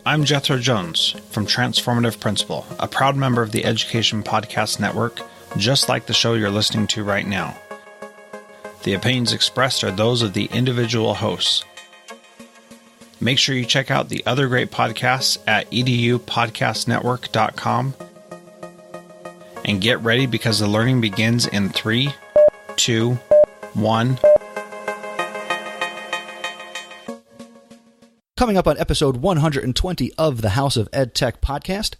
I'm Jethro Jones from Transformative Principal, a proud member of the Education Podcast Network, just like the show you're listening to right now. The opinions expressed are those of the individual hosts. Make sure you check out the other great podcasts at edupodcastnetwork.com. And get ready because the learning begins in 3, 2, 1... Coming up on episode 120 of the House of Edtech podcast,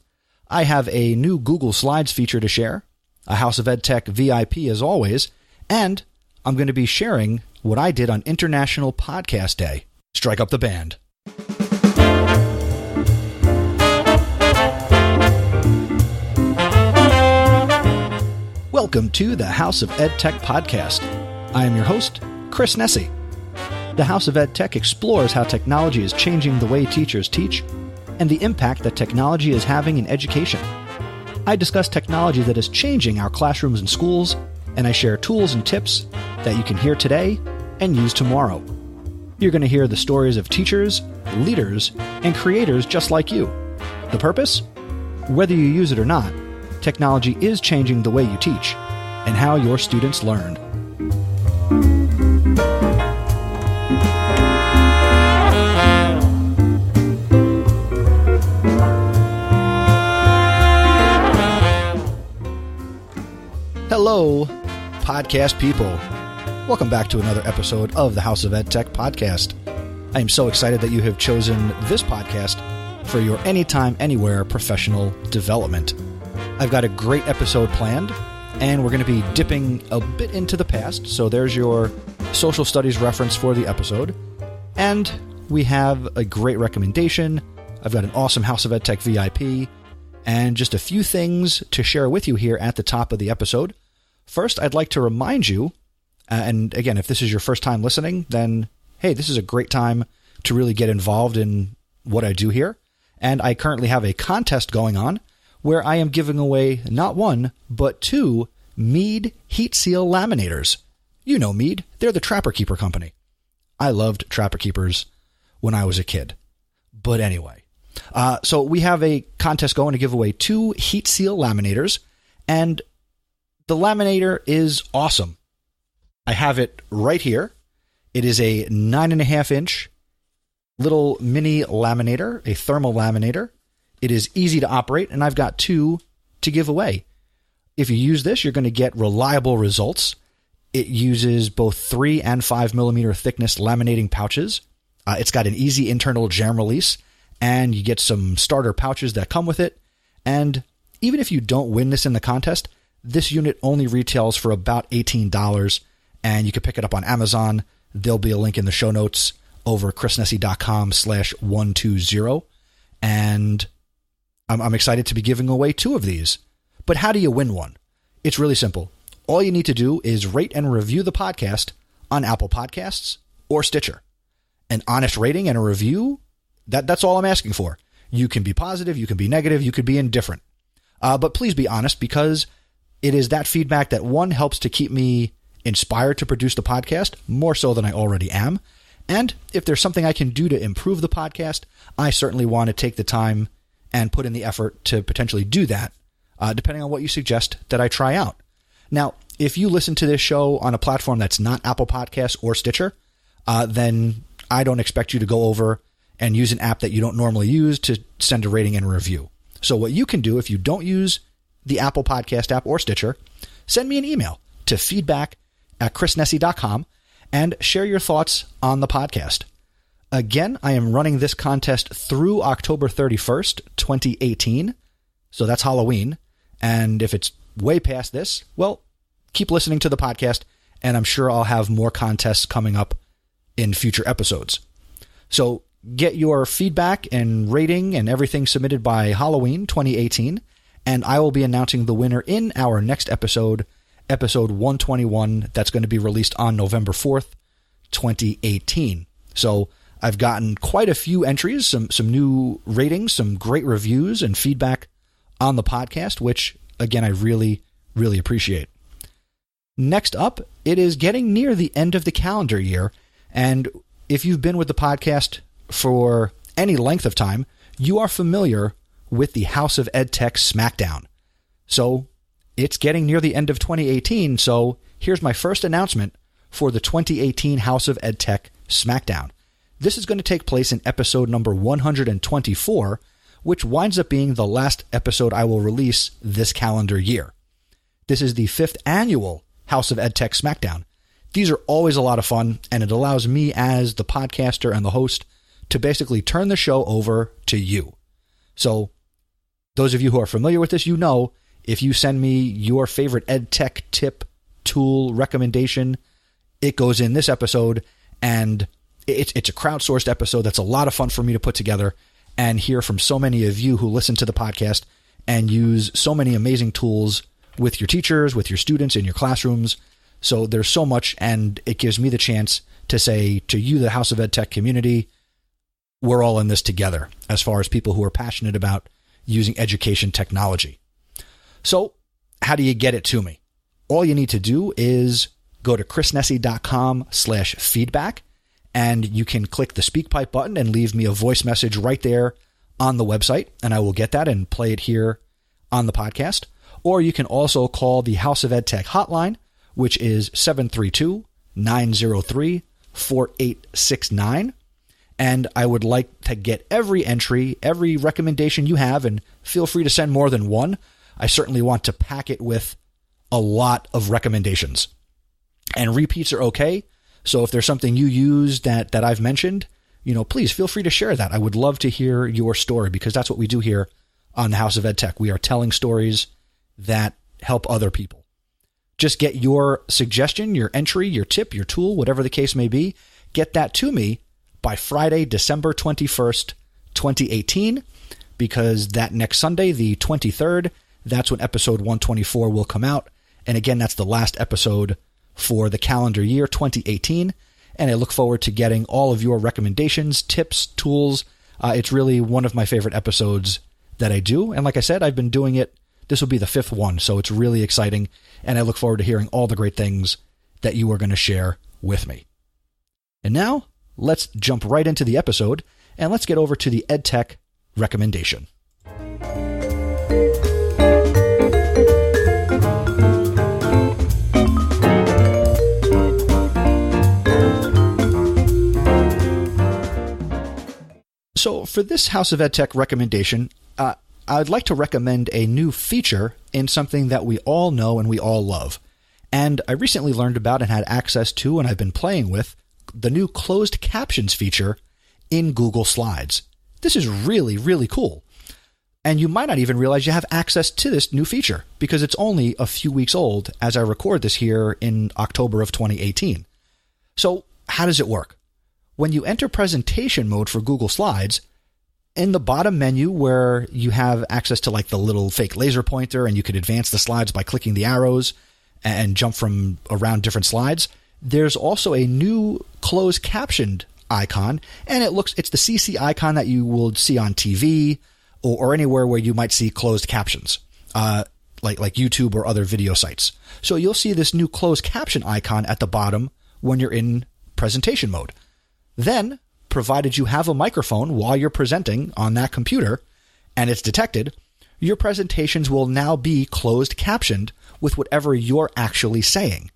I have a new Google Slides feature to share, a House of Edtech VIP as always, and I'm going to be sharing what I did on International Podcast Day. Strike up the band. Welcome to the House of Edtech podcast. I am your host, Chris Nessie. The House of Edtech explores how technology is changing the way teachers teach and the impact that technology is having in education. I discuss technology that is changing our classrooms and schools, and I share tools and tips that you can hear today and use tomorrow. You're going to hear the stories of teachers, leaders, and creators just like you. The purpose? Whether you use it or not, technology is changing the way you teach and how your students learn. Hello, podcast people. Welcome back to another episode of the House of Edtech podcast. I am so excited that you have chosen this podcast for your anytime, anywhere professional development. I've got a great episode planned, and we're going to be dipping a bit into the past, so there's your social studies reference for the episode. And we have a great recommendation. I've got an awesome House of Edtech VIP, and just a few things to share with you here at the top of the episode. First, I'd like to remind you, and again, if this is your first time listening, then, hey, this is a great time to really get involved in what I do here. And I currently have a contest going on where I am giving away not one, but 2 Mead Heat Seal Laminators. You know Mead, they're the Trapper Keeper company. I loved Trapper Keepers when I was a kid. But anyway, so we have a contest going to give away 2 Heat Seal Laminators, and the laminator is awesome. I have it right here. It is a 9.5-inch little mini laminator, a thermal laminator. It is easy to operate, and I've got 2 to give away. If you use this, you're going to get reliable results. It uses both 3 and 5 millimeter thickness laminating pouches. It's got an easy internal jam release, and you get some starter pouches that come with it. And even if you don't win this in the contest, this unit only retails for about $18, and you can pick it up on Amazon. There'll be a link in the show notes over chrisnessie.com/120. And I'm excited to be giving away 2 of these. But how do you win one? It's really simple. All you need to do is rate and review the podcast on Apple Podcasts or Stitcher. An honest rating and a review, that's all I'm asking for. You can be positive, you can be negative, you could be indifferent. But please be honest, because it is that feedback that, 1, helps to keep me inspired to produce the podcast, more so than I already am. And if there's something I can do to improve the podcast, I certainly want to take the time and put in the effort to potentially do that, depending on what you suggest that I try out. Now, if you listen to this show on a platform that's not Apple Podcasts or Stitcher, then I don't expect you to go over and use an app that you don't normally use to send a rating and a review. So what you can do, if you don't use the Apple Podcast app or Stitcher, send me an email to feedback@chrisnessie.com and share your thoughts on the podcast. Again, I am running this contest through October 31st, 2018. So that's Halloween. And if it's way past this, well, keep listening to the podcast, and I'm sure I'll have more contests coming up in future episodes. So get your feedback and rating and everything submitted by Halloween 2018, and I will be announcing the winner in our next episode, episode 121, that's going to be released on November 4th, 2018. So I've gotten quite a few entries, some new ratings, some great reviews and feedback on the podcast, which, again, I really, really appreciate. Next up, it is getting near the end of the calendar year, and if you've been with the podcast for any length of time, you are familiar with the House of EdTech Smackdown. So it's getting near the end of 2018, so here's my first announcement for the 2018 House of EdTech Smackdown. This is going to take place in episode number 124, which winds up being the last episode I will release this calendar year. This is the 5th annual House of EdTech Smackdown. These are always a lot of fun, and it allows me as the podcaster and the host to basically turn the show over to you. So those of you who are familiar with this, you know, if you send me your favorite EdTech tip, tool, recommendation, it goes in this episode, and it's a crowdsourced episode that's a lot of fun for me to put together and hear from so many of you who listen to the podcast and use so many amazing tools with your teachers, with your students in your classrooms. So there's so much, and it gives me the chance to say to you, the House of EdTech community, we're all in this together as far as people who are passionate about using education technology. So how do you get it to me? All you need to do is go to chrisnessy.com/feedback, and you can click the SpeakPipe button and leave me a voice message right there on the website, and I will get that and play it here on the podcast. Or you can also call the House of EdTech hotline, which is 732-903-4869. And I would like to get every entry, every recommendation you have, and feel free to send more than one. I certainly want to pack it with a lot of recommendations. And repeats are okay. So if there's something you use that I've mentioned, please feel free to share that. I would love to hear your story, because that's what we do here on the House of EdTech. We are telling stories that help other people. Just get your suggestion, your entry, your tip, your tool, whatever the case may be. Get that to me by Friday, December 21st, 2018, because that next Sunday, the 23rd, that's when episode 124 will come out. And again, that's the last episode for the calendar year 2018, and I look forward to getting all of your recommendations, tips, tools. It's really one of my favorite episodes that I do, and like I said, I've been doing it. This will be the 5th one, so it's really exciting, and I look forward to hearing all the great things that you are going to share with me. And now, let's jump right into the episode, and let's get over to the Edtech recommendation. So for this House of EdTech recommendation, I'd like to recommend a new feature in something that we all know and we all love. And I recently learned about and had access to, and I've been playing with, the new closed captions feature in Google Slides. This is really, really cool. And you might not even realize you have access to this new feature, because it's only a few weeks old as I record this here in October of 2018. So how does it work? When you enter presentation mode for Google Slides, in the bottom menu where you have access to like the little fake laser pointer, and you can advance the slides by clicking the arrows and jump from around different slides, there's also a new closed captioned icon, and it's the CC icon that you will see on TV or anywhere where you might see closed captions, like YouTube or other video sites. So you'll see this new closed caption icon at the bottom when you're in presentation mode. Then, provided you have a microphone while you're presenting on that computer and it's detected, your presentations will now be closed captioned with whatever you're actually saying.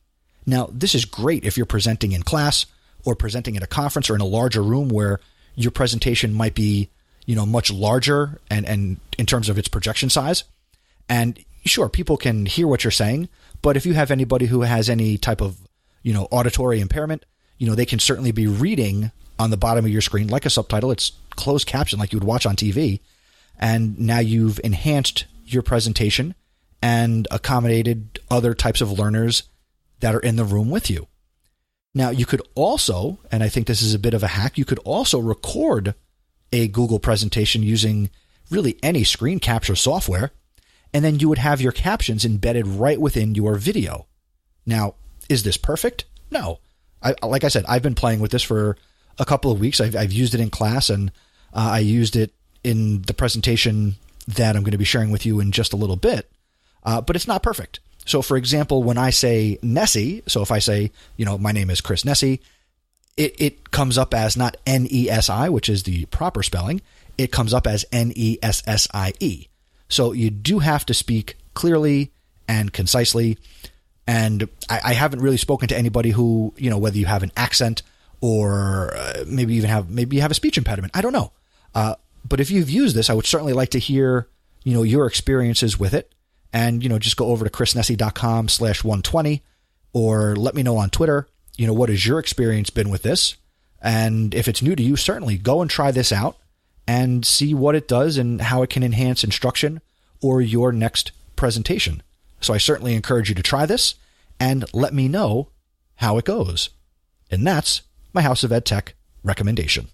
Now, this is great if you're presenting in class or presenting at a conference or in a larger room where your presentation might be, much larger and in terms of its projection size. And sure, people can hear what you're saying, but if you have anybody who has any type of, auditory impairment, they can certainly be reading on the bottom of your screen like a subtitle. It's closed caption like you would watch on TV. And now you've enhanced your presentation and accommodated other types of learners that are in the room with you. Now, you could also, and I think this is a bit of a hack, you could also record a Google presentation using really any screen capture software, and then you would have your captions embedded right within your video. Now, is this perfect? No. Like I said, I've been playing with this for a couple of weeks. I've used it in class, and I used it in the presentation that I'm going to be sharing with you in just a little bit, but it's not perfect. So, for example, when I say Nessie, so if I say, my name is Chris Nessy, it comes up as not Nesi, which is the proper spelling. it comes up as Nessie. So you do have to speak clearly and concisely. And I haven't really spoken to anybody who, whether you have an accent or maybe you have a speech impediment. I don't know. But if you've used this, I would certainly like to hear, your experiences with it. And, just go over to chrisnessy.com/120 or let me know on Twitter, what has your experience been with this? And if it's new to you, certainly go and try this out and see what it does and how it can enhance instruction or your next presentation. So I certainly encourage you to try this and let me know how it goes. And that's my House of Edtech recommendation.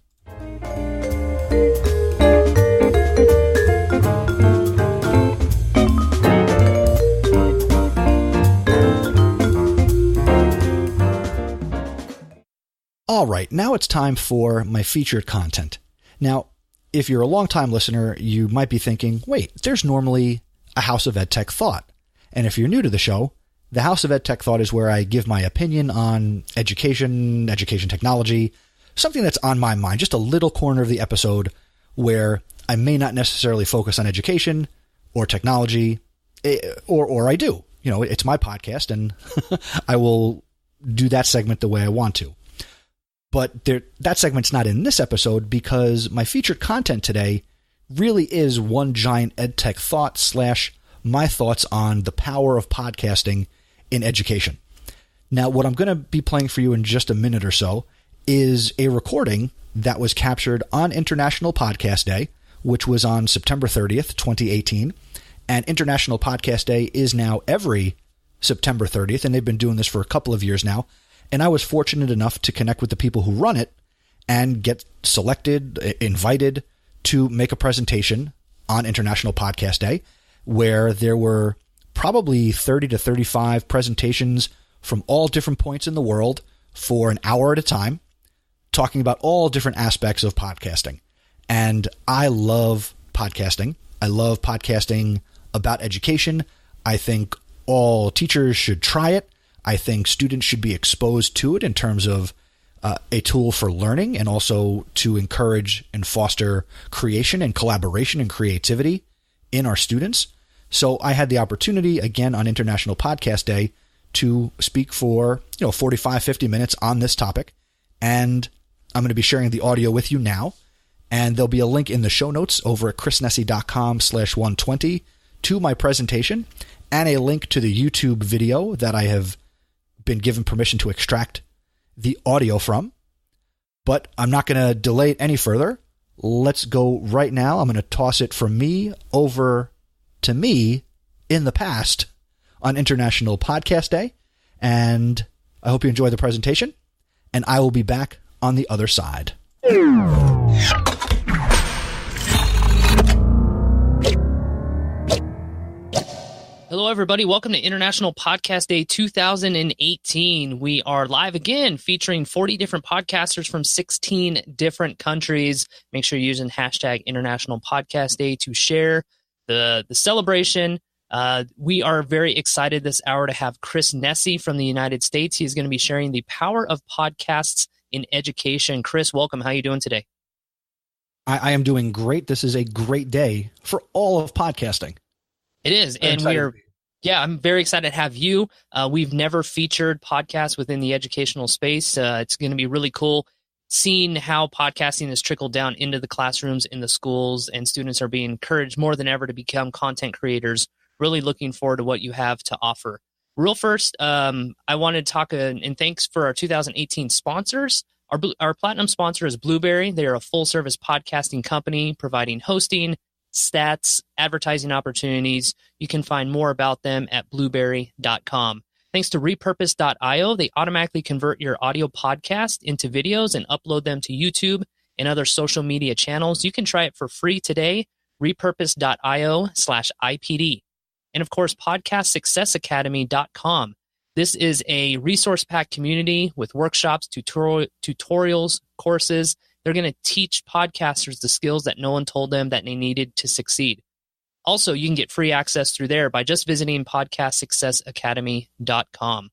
All right, now it's time for my featured content. Now, if you're a longtime listener, you might be thinking, wait, there's normally a House of Edtech Thought. And if you're new to the show, the House of Edtech Thought is where I give my opinion on education technology, something that's on my mind, just a little corner of the episode where I may not necessarily focus on education or technology, or I do. It's my podcast, and I will do that segment the way I want to. But that segment's not in this episode because my featured content today really is one giant EdTech thought / my thoughts on the power of podcasting in education. Now, what I'm going to be playing for you in just a minute or so is a recording that was captured on International Podcast Day, which was on September 30th, 2018. And International Podcast Day is now every September 30th, and they've been doing this for a couple of years now. And I was fortunate enough to connect with the people who run it and get selected, invited to make a presentation on International Podcast Day, where there were probably 30 to 35 presentations from all different points in the world for an hour at a time, talking about all different aspects of podcasting. And I love podcasting. I love podcasting about education. I think all teachers should try it. I think students should be exposed to it in terms of a tool for learning and also to encourage and foster creation and collaboration and creativity in our students. So I had the opportunity, again, on International Podcast Day to speak for 45, 50 minutes on this topic. And I'm going to be sharing the audio with you now. And there'll be a link in the show notes over at chrisnessy.com/120 to my presentation and a link to the YouTube video that I have been given permission to extract the audio from. But I'm not going to delay it any further. Let's go right now. I'm going to toss it from me over to me in the past on International Podcast Day. And I hope you enjoy the presentation. And I will be back on the other side. Hello, everybody. Welcome to International Podcast Day 2018. We are live again featuring 40 different podcasters from 16 different countries. Make sure you're using hashtag International Podcast Day to share the celebration. We are very excited this hour to have Chris Nessy from the United States. He's going to be sharing the power of podcasts in education. Chris, welcome. How are you doing today? I am doing great. This is a great day for all of podcasting. It is. And I'm very excited to have you. We've never featured podcasts within the educational space. It's going to be really cool seeing how podcasting has trickled down into the classrooms in the schools, and students are being encouraged more than ever to become content creators. Really looking forward to what you have to offer. Real first, I wanted to talk and thanks for our 2018 sponsors. Our platinum sponsor is Blueberry. They are a full-service podcasting company providing hosting, stats, advertising opportunities. You can find more about them at blueberry.com. Thanks to repurpose.io, they automatically convert your audio podcast into videos and upload them to YouTube and other social media channels. You can try it for free today, repurpose.io/IPD. And of course, podcastsuccessacademy.com. This is a resource-packed community with workshops, tutorials, courses. They're going to teach podcasters the skills that no one told them that they needed to succeed. Also, you can get free access through there by just visiting podcastsuccessacademy.com.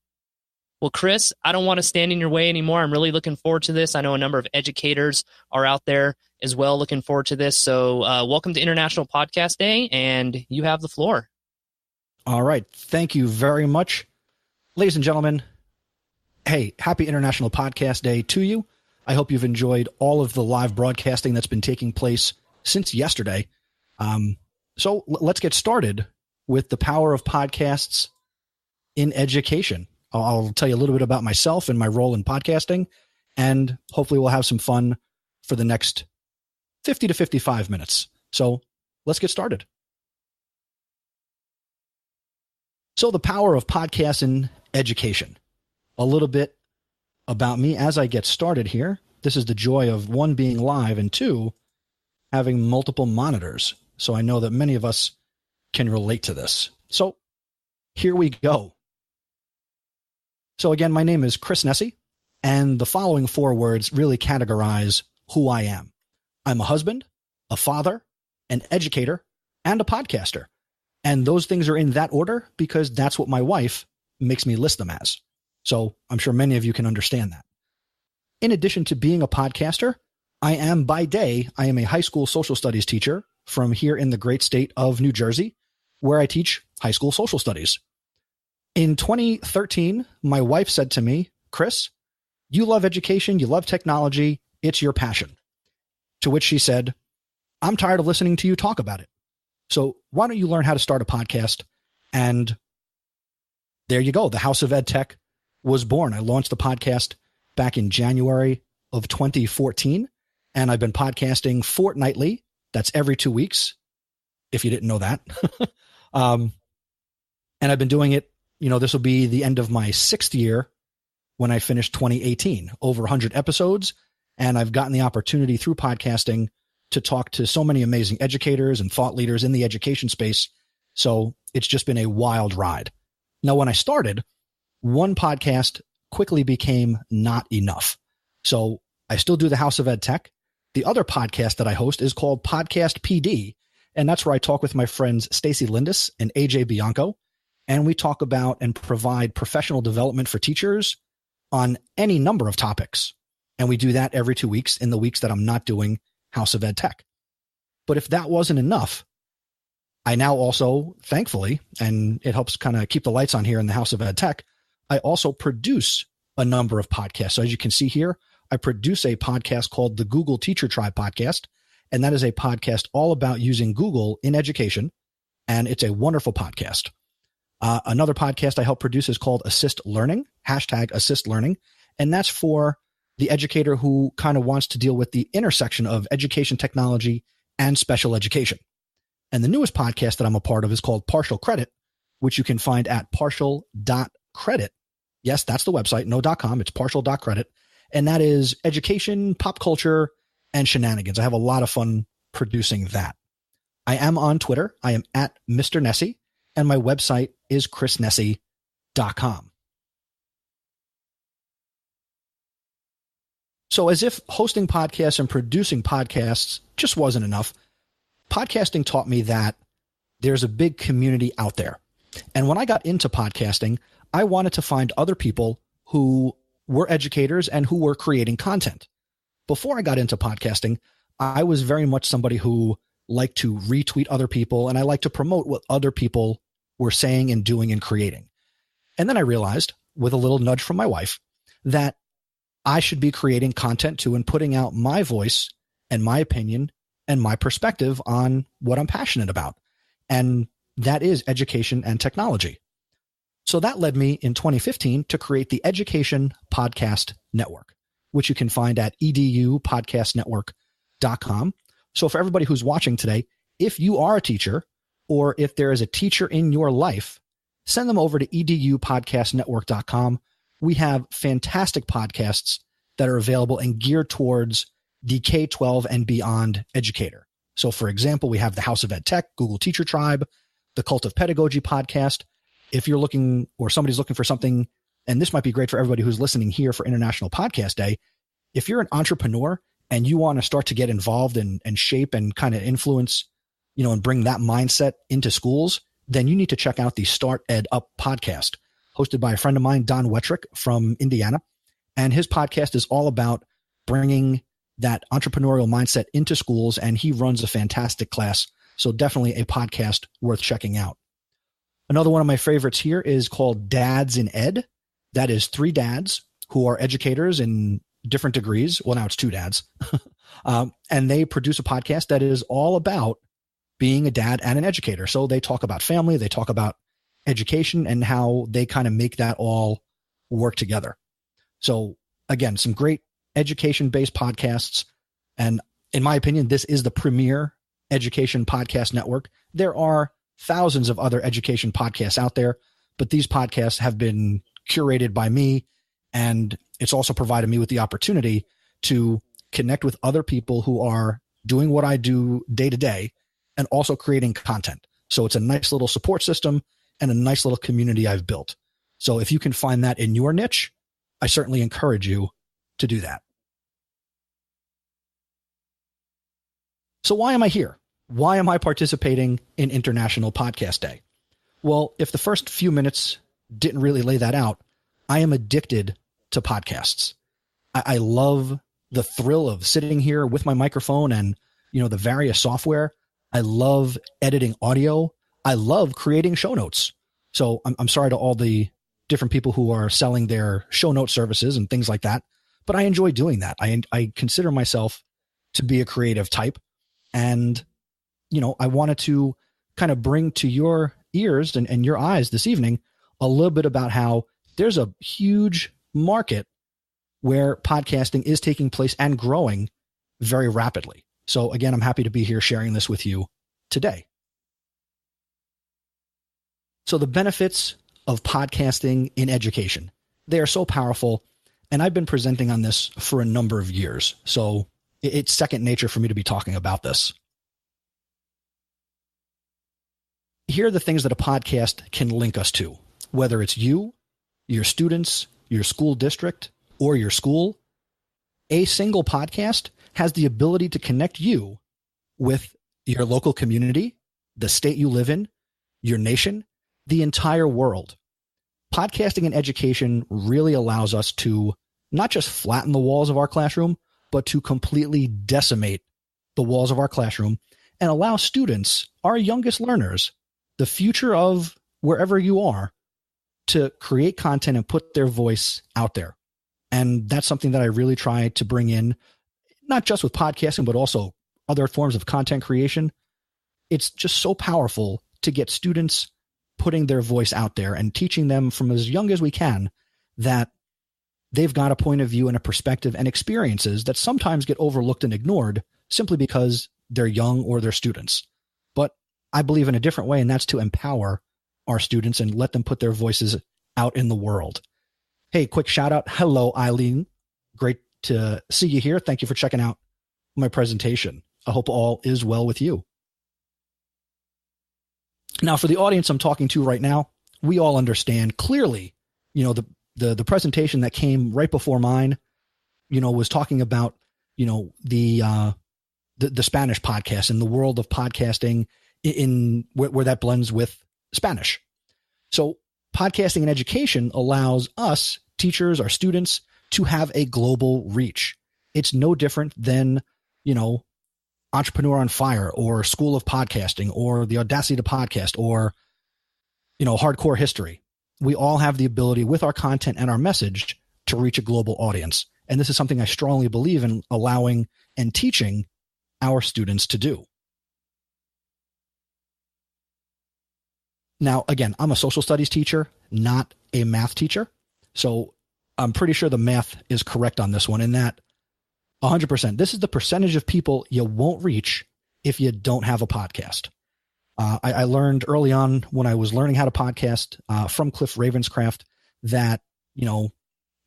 Well, Chris, I don't want to stand in your way anymore. I'm really looking forward to this. I know a number of educators are out there as well. Looking forward to this. So welcome to International Podcast Day, and you have the floor. All right. Thank you very much. Ladies and gentlemen, hey, happy International Podcast Day to you. I hope you've enjoyed all of the live broadcasting that's been taking place since yesterday. So let's get started with the power of podcasts in education. I'll tell you a little bit about myself and my role in podcasting, and hopefully we'll have some fun for the next 50 to 55 minutes. So let's get started. So the power of podcasts in education. A little bit about me as I get started here. This is the joy of one, being live, and two, having multiple monitors. So I know that many of us can relate to this. So here we go. So again, my name is Chris Nesi, and the following four words really categorize who I am. I'm a husband, a father, an educator, and a podcaster. And those things are in that order because that's what my wife makes me list them as. So I'm sure many of you can understand that. In addition to being a podcaster, I am a high school social studies teacher from here in the great state of New Jersey, where I teach high school social studies. In 2013, my wife said to me, Chris, you love education, you love technology, it's your passion. To which she said, I'm tired of listening to you talk about it. So why don't you learn how to start a podcast? And there you go. The House of Edtech was born. I launched the podcast back in January of 2014, and I've been podcasting fortnightly. That's every 2 weeks, if you didn't know that. And I've been doing it, this will be the end of my 6th year when I finished 2018, over 100 episodes. And I've gotten the opportunity through podcasting to talk to so many amazing educators and thought leaders in the education space. So it's just been a wild ride. Now, when I started, one podcast quickly became not enough. So I still do the House of Edtech. The other podcast that I host is called Podcast PD. And that's where I talk with my friends Stacy Lindis and AJ Bianco. And we talk about and provide professional development for teachers on any number of topics. And we do that every 2 weeks in the weeks that I'm not doing House of Edtech. But if that wasn't enough, I now also, thankfully, and it helps kind of keep the lights on here in the House of Edtech, I also produce a number of podcasts. So as you can see here, I produce a podcast called the Google Teacher Tribe Podcast. And that is a podcast all about using Google in education. And it's a wonderful podcast. Another podcast I help produce is called Assist Learning, #Assist Learning. And that's for the educator who kind of wants to deal with the intersection of education technology and special education. And the newest podcast that I'm a part of is called Partial Credit, which you can find at partial.credit. Yes, that's the website, no .com. It's partial.credit. And that is education, pop culture, and shenanigans. I have a lot of fun producing that. I am on Twitter. I am at Mr. Nesi, and my website is chrisnesi.com. So as if hosting podcasts and producing podcasts just wasn't enough, podcasting taught me that there's a big community out there. And when I got into podcasting, I wanted to find other people who were educators and who were creating content. Before I got into podcasting, I was very much somebody who liked to retweet other people, and I liked to promote what other people were saying and doing and creating. And then I realized, with a little nudge from my wife, that I should be creating content too and putting out my voice and my opinion and my perspective on what I'm passionate about. And that is education and technology. So that led me in 2015 to create the Education Podcast Network, which you can find at edupodcastnetwork.com. So for everybody who's watching today, if you are a teacher or if there is a teacher in your life, send them over to edupodcastnetwork.com. We have fantastic podcasts that are available and geared towards the K-12 and beyond educator. So for example, we have the House of Edtech, Google Teacher Tribe, the Cult of Pedagogy podcast. If you're looking or somebody's looking for something, and this might be great for everybody who's listening here for International Podcast Day, if you're an entrepreneur and you want to start to get involved and shape and kind of influence, and bring that mindset into schools, then you need to check out the Start Ed Up podcast, hosted by a friend of mine, Don Wettrick from Indiana. And his podcast is all about bringing that entrepreneurial mindset into schools, and he runs a fantastic class. So definitely a podcast worth checking out. Another one of my favorites here is called Dads in Ed. That is 3 dads who are educators in different degrees. Well, now it's 2 dads. And they produce a podcast that is all about being a dad and an educator. So they talk about family, they talk about education, and how they kind of make that all work together. So again, some great education-based podcasts. And in my opinion, this is the premier education podcast network. There are thousands of other education podcasts out there, but these podcasts have been curated by me, and it's also provided me with the opportunity to connect with other people who are doing what I do day to day and also creating content. So it's a nice little support system and a nice little community I've built. So if you can find that in your niche, I certainly encourage you to do that. So why am I here? Why am I participating in International Podcast Day? Well, if the first few minutes didn't really lay that out, I am addicted to podcasts. I love the thrill of sitting here with my microphone and, the various software. I love editing audio. I love creating show notes. So I'm sorry to all the different people who are selling their show note services and things like that, but I enjoy doing that. I consider myself to be a creative type. And, I wanted to kind of bring to your ears and your eyes this evening a little bit about how there's a huge market where podcasting is taking place and growing very rapidly. So again, I'm happy to be here sharing this with you today. So the benefits of podcasting in education, they are so powerful. And I've been presenting on this for a number of years. So it's second nature for me to be talking about this. Here are the things that a podcast can link us to, whether it's you, your students, your school district, or your school. A single podcast has the ability to connect you with your local community, the state you live in, your nation, the entire world. Podcasting in education really allows us to not just flatten the walls of our classroom, but to completely decimate the walls of our classroom and allow students, our youngest learners, the future of wherever you are, to create content and put their voice out there. And that's something that I really try to bring in, not just with podcasting, but also other forms of content creation. It's just so powerful to get students putting their voice out there and teaching them from as young as we can that they've got a point of view and a perspective and experiences that sometimes get overlooked and ignored simply because they're young or they're students. But I believe in a different way, and that's to empower our students and let them put their voices out in the world. Hey, quick shout out. Hello, Eileen. Great to see you here. Thank you for checking out my presentation. I hope all is well with you. Now, for the audience I'm talking to right now, we all understand clearly, the presentation that came right before mine, was talking about, the Spanish podcast and the world of podcasting in where that blends with Spanish. So podcasting in education allows us, teachers, our students, to have a global reach. It's no different than, Entrepreneur on Fire or School of Podcasting or the Audacity to Podcast or, Hardcore History. We all have the ability with our content and our message to reach a global audience. And this is something I strongly believe in allowing and teaching our students to do. Now, again, I'm a social studies teacher, not a math teacher. So I'm pretty sure the math is correct on this one in that 100%. This is the percentage of people you won't reach if you don't have a podcast. I learned early on when I was learning how to podcast from Cliff Ravenscraft that,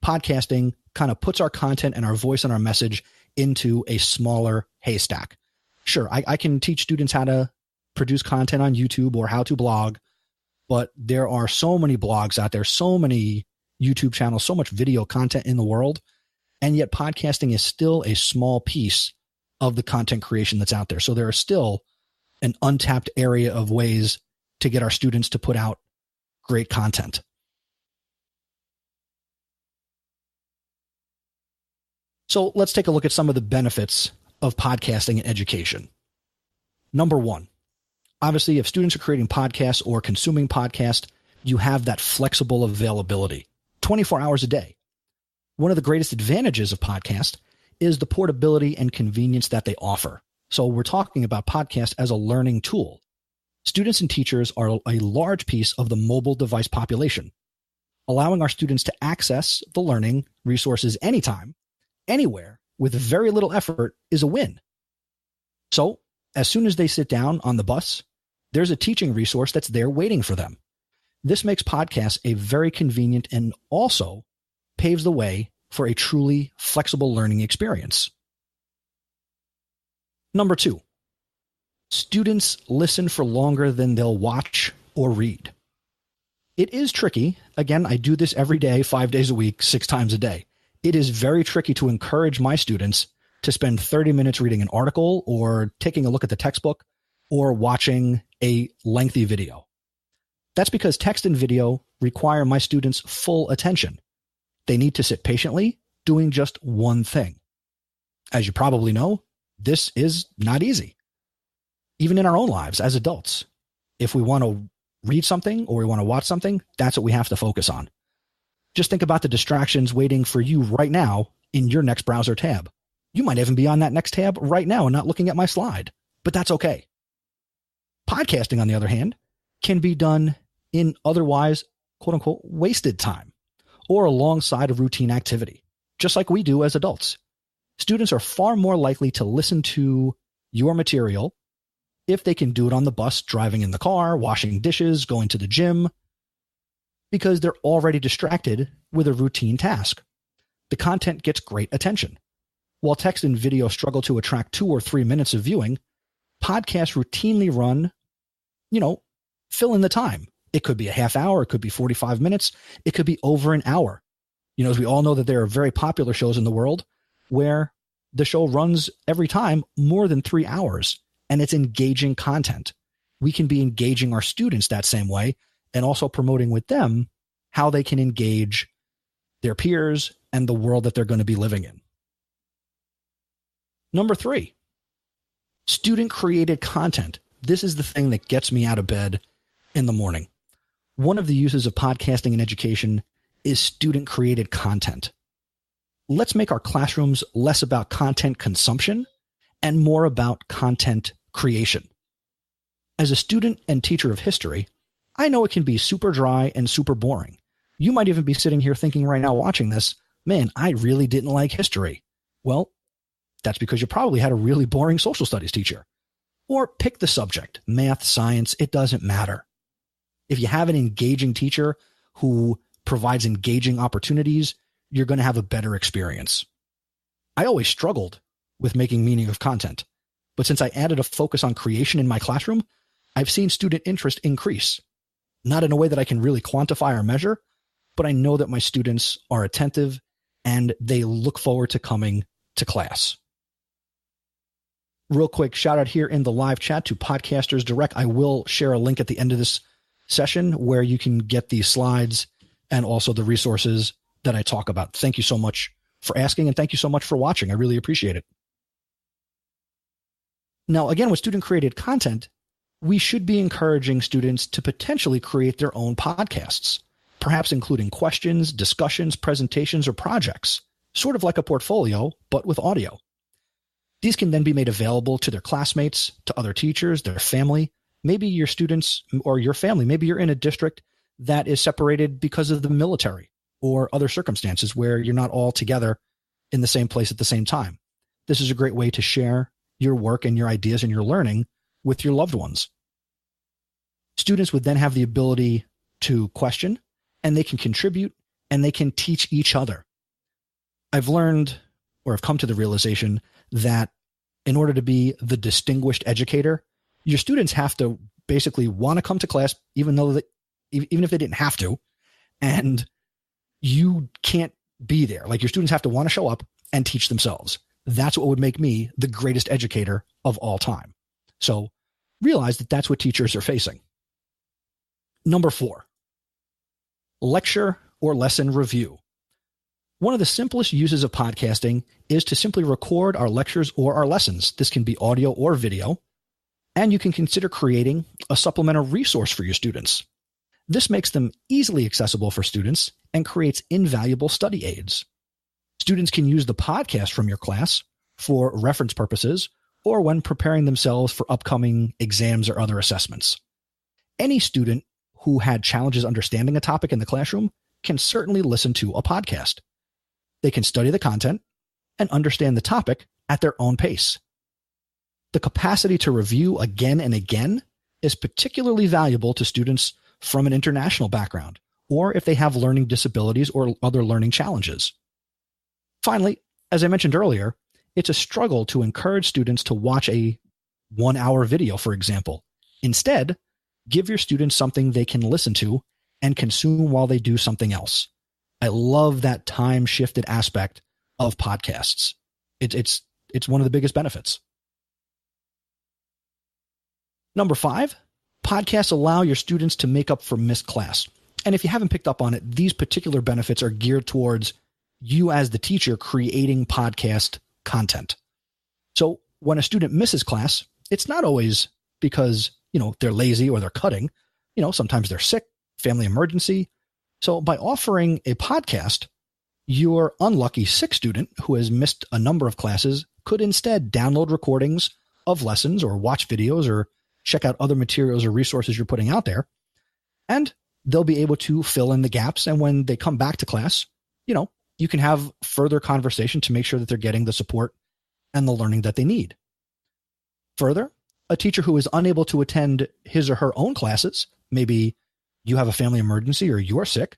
podcasting kind of puts our content and our voice and our message into a smaller haystack. Sure, I can teach students how to produce content on YouTube or how to blog, but there are so many blogs out there, so many YouTube channels, so much video content in the world. And yet podcasting is still a small piece of the content creation that's out there. So there are still an untapped area of ways to get our students to put out great content. So let's take a look at some of the benefits of podcasting in education. Number one, obviously, if students are creating podcasts or consuming podcasts, you have that flexible availability, 24 hours a day. One of the greatest advantages of podcasts is the portability and convenience that they offer. So we're talking about podcasts as a learning tool. Students and teachers are a large piece of the mobile device population. Allowing our students to access the learning resources anytime, anywhere, with very little effort is a win. So as soon as they sit down on the bus, there's a teaching resource that's there waiting for them. This makes podcasts a very convenient and also paves the way for a truly flexible learning experience. Number two, students listen for longer than they'll watch or read. It is tricky. Again, I do this every day, 5 days a week, 6 times a day. It is very tricky to encourage my students to spend 30 minutes reading an article or taking a look at the textbook or watching a lengthy video. That's because text and video require my students' full attention. They need to sit patiently doing just one thing. As you probably know, this is not easy. Even in our own lives as adults, if we want to read something or we want to watch something, that's what we have to focus on. Just think about the distractions waiting for you right now in your next browser tab. You might even be on that next tab right now and not looking at my slide, but that's okay. Podcasting, on the other hand, can be done in otherwise, quote unquote, wasted time or alongside a routine activity, just like we do as adults. Students are far more likely to listen to your material if they can do it on the bus, driving in the car, washing dishes, going to the gym, because they're already distracted with a routine task. The content gets great attention. While text and video struggle to attract 2 or 3 minutes of viewing, podcasts routinely run, fill in the time. It could be a half hour. It could be 45 minutes. It could be over an hour. As we all know that there are very popular shows in the world where the show runs every time more than 3 hours, and it's engaging content. We can be engaging our students that same way and also promoting with them how they can engage their peers and the world that they're going to be living in. Number 3, student-created content. This is the thing that gets me out of bed in the morning. One of the uses of podcasting in education is student-created content. Let's make our classrooms less about content consumption and more about content creation. As a student and teacher of history, I know it can be super dry and super boring. You might even be sitting here thinking right now watching this, man, I really didn't like history. Well, that's because you probably had a really boring social studies teacher. Or pick the subject, math, science, it doesn't matter. If you have an engaging teacher who provides engaging opportunities, you're going to have a better experience. I always struggled with making meaning of content, but since I added a focus on creation in my classroom, I've seen student interest increase. Not in a way that I can really quantify or measure, but I know that my students are attentive and they look forward to coming to class. Real quick shout out here in the live chat to Podcasters Direct. I will share a link at the end of this session where you can get the slides and also the resources that I talk about. Thank you so much for asking, and thank you so much for watching. I really appreciate it. Now, again, with student-created content, we should be encouraging students to potentially create their own podcasts, perhaps including questions, discussions, presentations, or projects, sort of like a portfolio, but with audio. These can then be made available to their classmates, to other teachers, their family, maybe your students or your family. Maybe you're in a district that is separated because of the military or other circumstances where you're not all together in the same place at the same time. This is a great way to share your work and your ideas and your learning with your loved ones. Students would then have the ability to question, and they can contribute, and they can teach each other. I've learned, or I've come to the realization, that in order to be the distinguished educator, your students have to basically want to come to class, even if they didn't have to, and you can't be there. Like, your students have to want to show up and teach themselves. That's what would make me the greatest educator of all time. So realize that that's what teachers are facing. Number 4, lecture or lesson review. One of the simplest uses of podcasting is to simply record our lectures or our lessons. This can be audio or video, and you can consider creating a supplemental resource for your students. This makes them easily accessible for students and creates invaluable study aids. Students can use the podcast from your class for reference purposes or when preparing themselves for upcoming exams or other assessments. Any student who had challenges understanding a topic in the classroom can certainly listen to a podcast. They can study the content and understand the topic at their own pace. The capacity to review again and again is particularly valuable to students from an international background, or if they have learning disabilities or other learning challenges. Finally, as I mentioned earlier, it's a struggle to encourage students to watch a 1-hour video, for example. Instead, give your students something they can listen to and consume while they do something else. I love that time-shifted aspect of podcasts. It's one of the biggest benefits. Number 5, podcasts allow your students to make up for missed class. And if you haven't picked up on it, these particular benefits are geared towards you as the teacher creating podcast content. So when a student misses class, it's not always because, they're lazy or they're cutting. Sometimes they're sick, family emergency. So by offering a podcast, your unlucky sick student who has missed a number of classes could instead download recordings of lessons or watch videos or check out other materials or resources you're putting out there, and they'll be able to fill in the gaps. And when they come back to class, you can have further conversation to make sure that they're getting the support and the learning that they need. Further, a teacher who is unable to attend his or her own classes, maybe you have a family emergency or you're sick,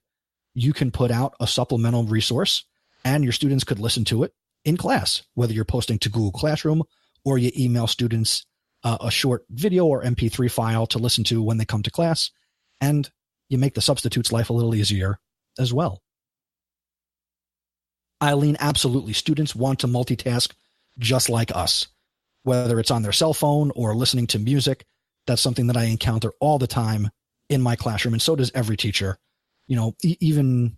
you can put out a supplemental resource and your students could listen to it in class, whether you're posting to Google Classroom or you email students a short video or MP3 file to listen to when they come to class, and you make the substitute's life a little easier as well. Eileen, absolutely. Students want to multitask just like us, whether it's on their cell phone or listening to music. That's something that I encounter all the time in my classroom, and so does every teacher. Even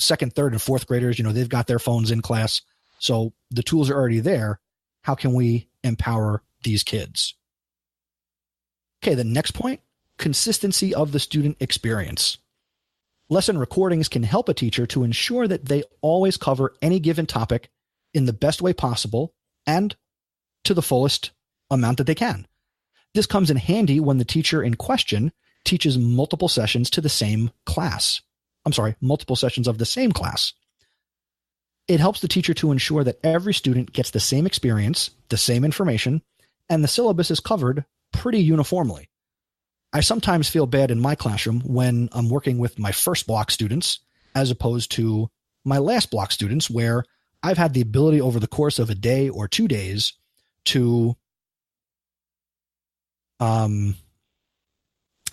second, third, and fourth graders, they've got their phones in class. So the tools are already there. How can we empower these kids? Okay, the next point, consistency of the student experience. Lesson recordings can help a teacher to ensure that they always cover any given topic in the best way possible and to the fullest amount that they can. This comes in handy when the teacher in question teaches multiple sessions of the same class. It helps the teacher to ensure that every student gets the same experience, the same information, and the syllabus is covered pretty uniformly. I sometimes feel bad in my classroom when I'm working with my first block students as opposed to my last block students, where I've had the ability over the course of a day or 2 days to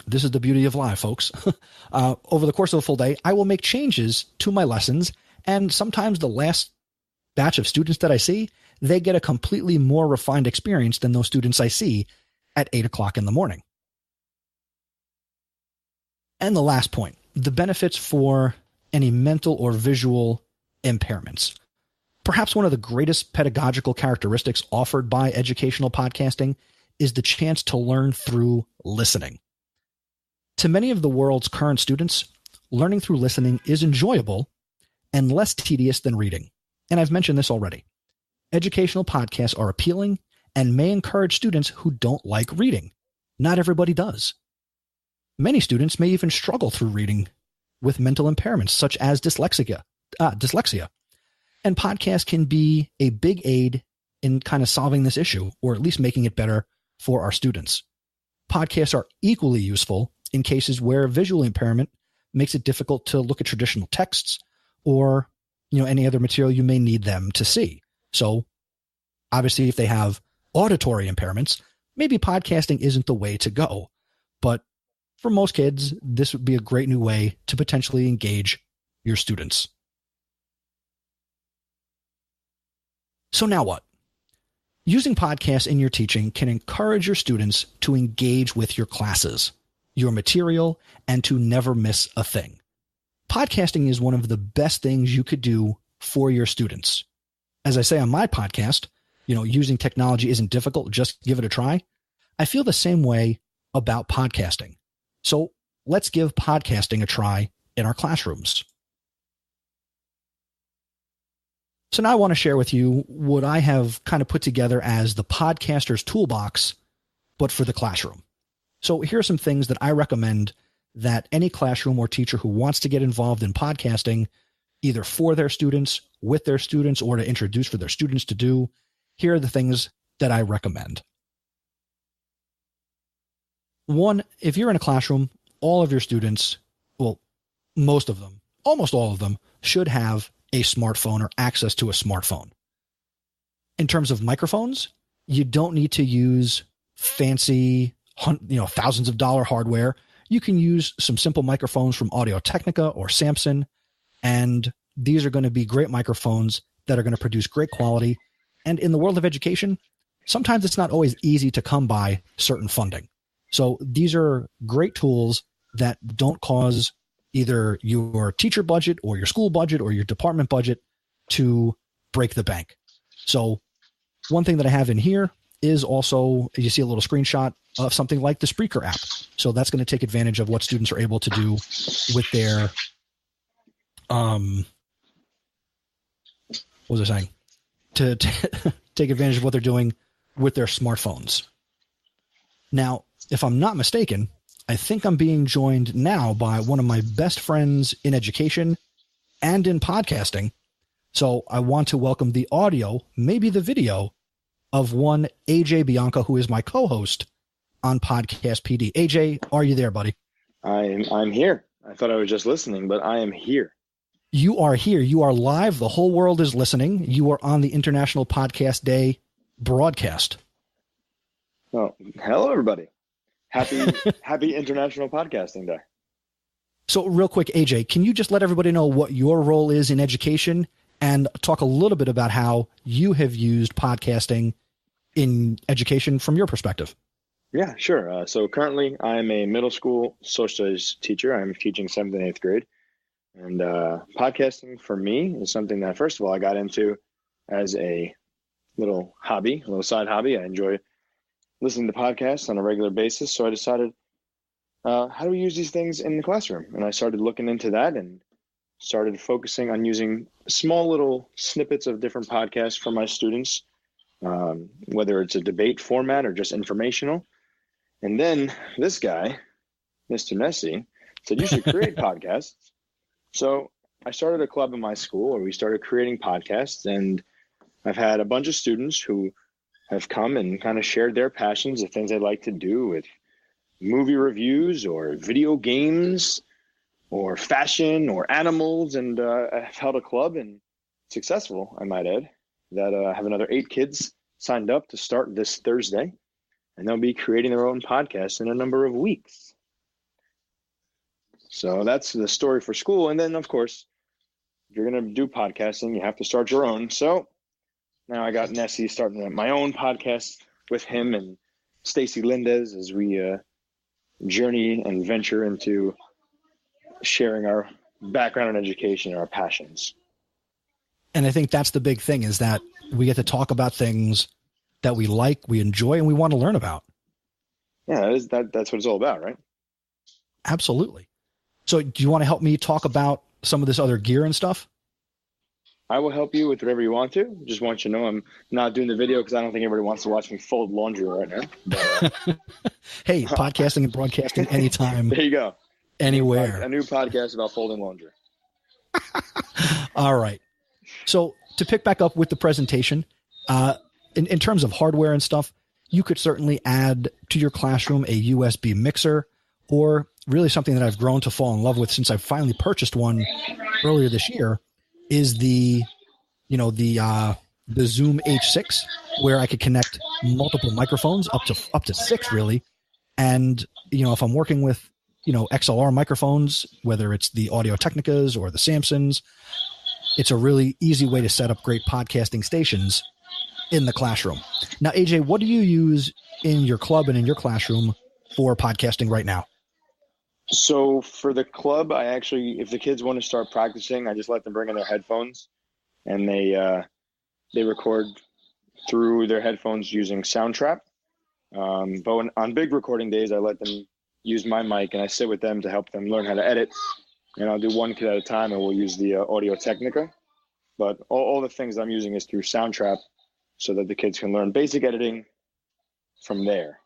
this is the beauty of live, folks. Over the course of a full day, I will make changes to my lessons, and sometimes the last batch of students that I see, they get a completely more refined experience than those students I see at 8 o'clock in the morning. And the last point, the benefits for any mental or visual impairments. Perhaps one of the greatest pedagogical characteristics offered by educational podcasting is the chance to learn through listening. To many of the world's current students, learning through listening is enjoyable and less tedious than reading. And I've mentioned this already. Educational podcasts are appealing and may encourage students who don't like reading. Not everybody does. Many students may even struggle through reading with mental impairments such as dyslexia. And podcasts can be a big aid in kind of solving this issue, or at least making it better for our students. Podcasts are equally useful in cases where visual impairment makes it difficult to look at traditional texts or any other material you may need them to see. So obviously, if they have auditory impairments, maybe podcasting isn't the way to go. But for most kids, this would be a great new way to potentially engage your students. So now what? Using podcasts in your teaching can encourage your students to engage with your classes, your material, and to never miss a thing. Podcasting is one of the best things you could do for your students. As I say on my podcast, using technology isn't difficult. Just give it a try. I feel the same way about podcasting. So let's give podcasting a try in our classrooms. So now I want to share with you what I have kind of put together as the podcaster's toolbox, but for the classroom. So here are some things that I recommend that any classroom or teacher who wants to get involved in podcasting, either for their students, with their students, or to introduce for their students to do. Here are the things that I recommend. One, if you're in a classroom, all of your students, well, most of them, almost all of them, should have a smartphone or access to a smartphone. In terms of microphones, you don't need to use fancy, thousands of dollar hardware. You can use some simple microphones from Audio-Technica or Samson, and these are going to be great microphones that are going to produce great quality. And in the world of education, sometimes it's not always easy to come by certain funding. So these are great tools that don't cause either your teacher budget or your school budget or your department budget to break the bank. So one thing that I have in here is also, you see a little screenshot of something like the Spreaker app. So that's going to take advantage of what students are able to do with their, what was I saying? To take advantage of what they're doing with their smartphones. Now, if I'm not mistaken, I think I'm being joined now by one of my best friends in education and in podcasting. So I want to welcome the audio, maybe the video, of one AJ Bianca, who is my co-host on Podcast PD. AJ, are you there, buddy? I'm here. I thought I was just listening, but I am here. You are here. You are live. The whole world is listening. You are on the International Podcast Day broadcast. Oh, hello, everybody. Happy International Podcasting Day. So real quick, AJ, can you just let everybody know what your role is in education and talk a little bit about how you have used podcasting in education from your perspective? Yeah, sure. So currently I'm a middle school social studies teacher. I'm teaching 7th and 8th grade. And podcasting for me is something that, first of all, I got into as a little side hobby. I enjoy listening to podcasts on a regular basis. So I decided, how do we use these things in the classroom? And I started looking into that and started focusing on using small little snippets of different podcasts for my students, whether it's a debate format or just informational. And then this guy, Mr. Nessie, said, you should create podcasts. So I started a club in my school where we started creating podcasts, and I've had a bunch of students who have come and kind of shared their passions, the things they like to do with movie reviews or video games or fashion or animals. And I've held a club, and successful, I might add, that I have another 8 kids signed up to start this Thursday, and they'll be creating their own podcast in a number of weeks. So that's the story for school. And then, of course, if you're going to do podcasting, you have to start your own. So now I got Nessie starting my own podcast with him and Stacy Lindez as we journey and venture into sharing our background in education and our passions. And I think that's the big thing, is that we get to talk about things that we like, we enjoy, and we want to learn about. Yeah, that's what it's all about, right? Absolutely. So do you want to help me talk about some of this other gear and stuff? I will help you with whatever you want to. Just want you to know I'm not doing the video because I don't think everybody wants to watch me fold laundry right now. But, hey, podcasting and broadcasting anytime. There you go. Anywhere. A new podcast about folding laundry. All right. So to pick back up with the presentation, in terms of hardware and stuff, you could certainly add to your classroom a USB mixer, or really something that I've grown to fall in love with since I finally purchased one earlier this year is the Zoom H6, where I could connect multiple microphones up to 6 really. And, if I'm working with, XLR microphones, whether it's the Audio-Technicas or the Samsons, it's a really easy way to set up great podcasting stations in the classroom. Now, AJ, what do you use in your club and in your classroom for podcasting right now? So for the club, I actually, if the kids want to start practicing, I just let them bring in their headphones and they record through their headphones using Soundtrap. But on big recording days, I let them use my mic, and I sit with them to help them learn how to edit. And I'll do one kid at a time, and we'll use the Audio Technica. But all the things I'm using is through Soundtrap, so that the kids can learn basic editing from there.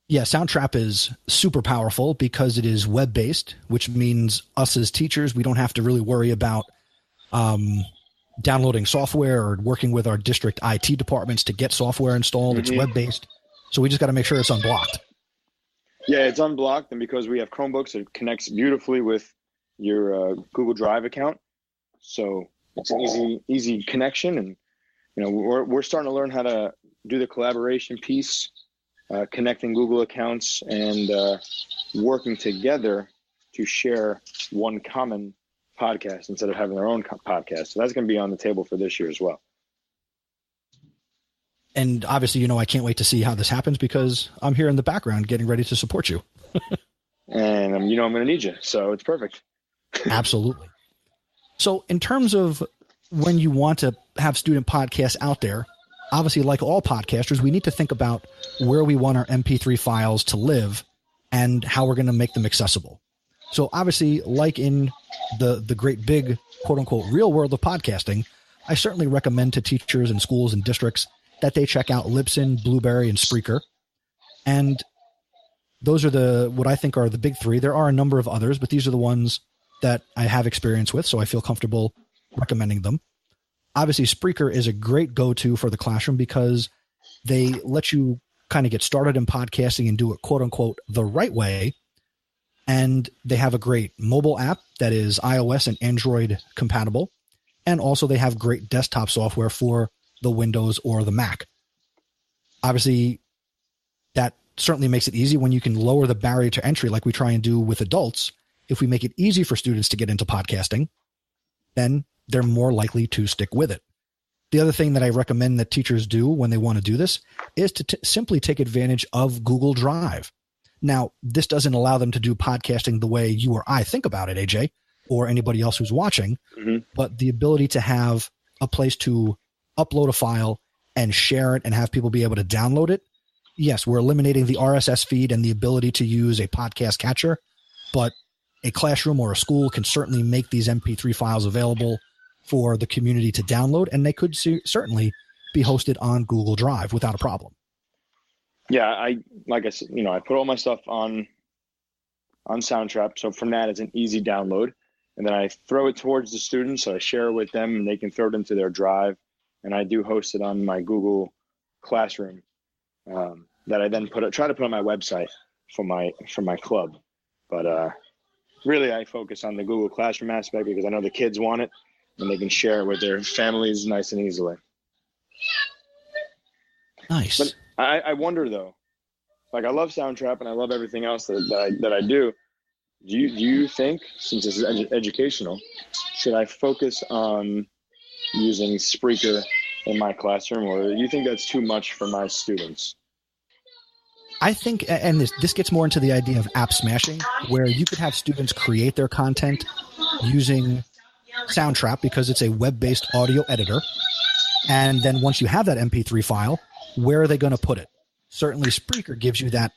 Yeah, Soundtrap is super powerful because it is web-based, which means us as teachers, we don't have to really worry about downloading software or working with our district IT departments to get software installed. It's web-based, so we just got to make sure it's unblocked. Yeah, it's unblocked, and because we have Chromebooks, it connects beautifully with your Google Drive account. So it's an easy connection, and we're starting to learn how to do the collaboration piece, connecting Google accounts and working together to share one common podcast instead of having their own podcast. So that's going to be on the table for this year as well. And obviously, I can't wait to see how this happens because I'm here in the background getting ready to support you. And I'm going to need you. So it's perfect. Absolutely. So in terms of when you want to have student podcasts out there, obviously, like all podcasters, we need to think about where we want our MP3 files to live and how we're going to make them accessible. So obviously, like in the great big, quote unquote, real world of podcasting, I certainly recommend to teachers and schools and districts that they check out Libsyn, Blueberry, and Spreaker. And those are what I think are the big three. There are a number of others, but these are the ones that I have experience with, so I feel comfortable recommending them. Obviously, Spreaker is a great go-to for the classroom because they let you kind of get started in podcasting and do it, quote unquote, the right way. And they have a great mobile app that is iOS and Android compatible. And also they have great desktop software for the Windows or the Mac. Obviously, that certainly makes it easy when you can lower the barrier to entry like we try and do with adults. If we make it easy for students to get into podcasting, then they're more likely to stick with it. The other thing that I recommend that teachers do when they want to do this is to simply take advantage of Google Drive. Now, this doesn't allow them to do podcasting the way you or I think about it, AJ, or anybody else who's watching, but the ability to have a place to upload a file and share it and have people be able to download it. Yes, we're eliminating the RSS feed and the ability to use a podcast catcher, but a classroom or a school can certainly make these MP3 files available for the community to download, and they could certainly be hosted on Google Drive without a problem. Yeah, like I said, I put all my stuff on Soundtrap, so from that it's an easy download, and then I throw it towards the students, so I share it with them, and they can throw it into their Drive, and I do host it on my Google Classroom that I then try to put on my website for my club, but really I focus on the Google Classroom aspect because I know the kids want it, and they can share it with their families nice and easily. Nice. But I wonder though, like I love Soundtrap and I love everything else that I do. Do you think, since this is educational, should I focus on using Spreaker in my classroom, or do you think that's too much for my students? I think, and this gets more into the idea of app smashing, where you could have students create their content using Soundtrap because it's a web-based audio editor. And then once you have that MP3 file, where are they going to put it? Certainly Spreaker gives you that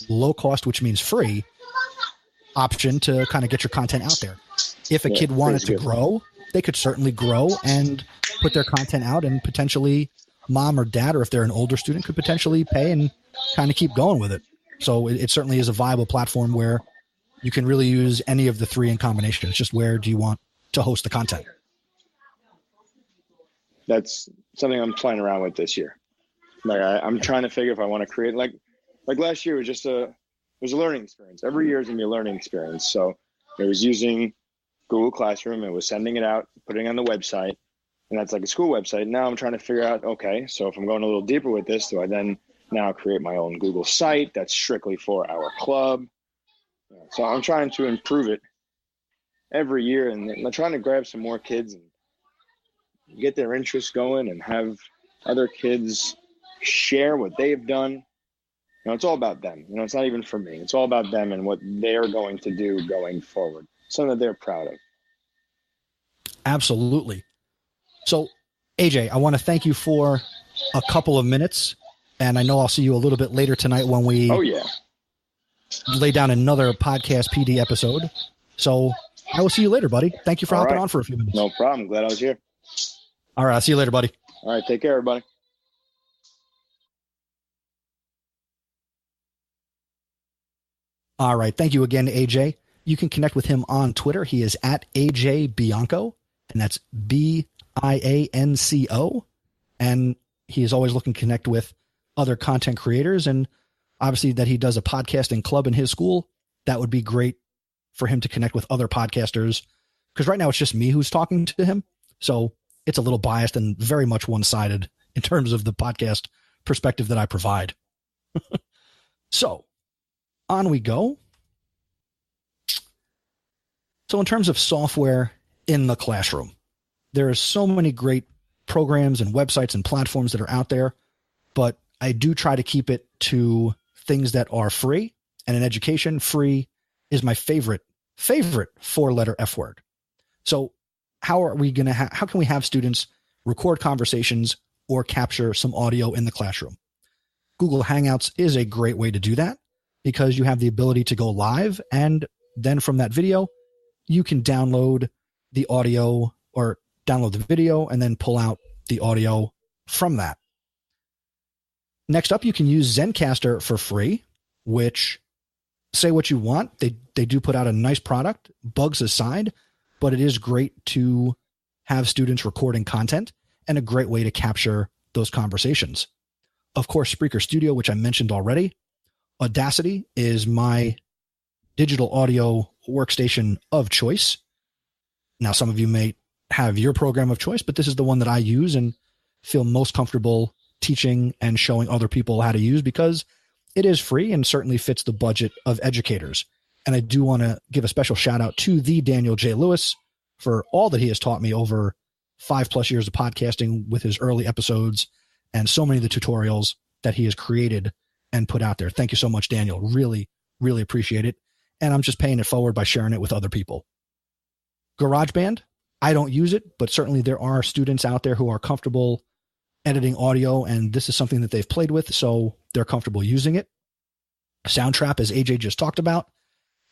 low cost, which means free, option to kind of get your content out there. If a kid wanted to grow, they could certainly grow and put their content out, and potentially mom or dad, or if they're an older student, could potentially pay and kind of keep going with it. So it certainly is a viable platform where you can really use any of the three in combination. It's just where do you want to host the content? That's something I'm playing around with this year. Like I'm trying to figure if I want to create like last year was it was a learning experience. Every year is gonna be a learning experience. So it was using Google Classroom, it was sending it out, putting it on the website, and that's like a school website. Now I'm trying to figure out, okay, so if I'm going a little deeper with this, do I then now create my own Google site that's strictly for our club? So I'm trying to improve it every year, and I'm trying to grab some more kids and get their interest going and have other kids share what they've done. It's all about them. It's not even for me. It's all about them and what they're going to do going forward. Something that they're proud of. Absolutely. So, AJ, I want to thank you for a couple of minutes, and I know I'll see you a little bit later tonight when we lay down another podcast PD episode. So I will see you later, buddy. Thank you for hopping on for a few minutes. No problem. Glad I was here. All right. I'll see you later, buddy. All right. Take care, everybody. All right. Thank you again, AJ. You can connect with him on Twitter. He is at AJ Bianco, and that's BIANCO. And he is always looking to connect with other content creators. And obviously that he does a podcasting club in his school. That would be great for him to connect with other podcasters, because right now it's just me who's talking to him. So it's a little biased and very much one-sided in terms of the podcast perspective that I provide. So on we go. So in terms of software in the classroom, there are so many great programs and websites and platforms that are out there, but I do try to keep it to things that are free. And in education, free is my favorite four-letter F word. So how are we going to how can we have students record conversations or capture some audio in the classroom? Google Hangouts is a great way to do that, because you have the ability to go live, and then from that video, you can download the audio or download the video and then pull out the audio from that. Next up, you can use Zencastr for free, which, say what you want, they do put out a nice product, bugs aside, but it is great to have students recording content and a great way to capture those conversations. Of course, Spreaker Studio, which I mentioned already. Audacity is my digital audio workstation of choice. Now, some of you may have your program of choice, but this is the one that I use and feel most comfortable teaching and showing other people how to use, because it is free and certainly fits the budget of educators. And I do want to give a special shout out to the Daniel J. Lewis for all that he has taught me over 5+ years of podcasting with his early episodes and so many of the tutorials that he has created and put out there. Thank you so much, Daniel. Really, really appreciate it. And I'm just paying it forward by sharing it with other people. Garageband, I don't use it, but certainly there are students out there who are comfortable editing audio, and this is something that they've played with, so they're comfortable using it. Soundtrap, as AJ just talked about.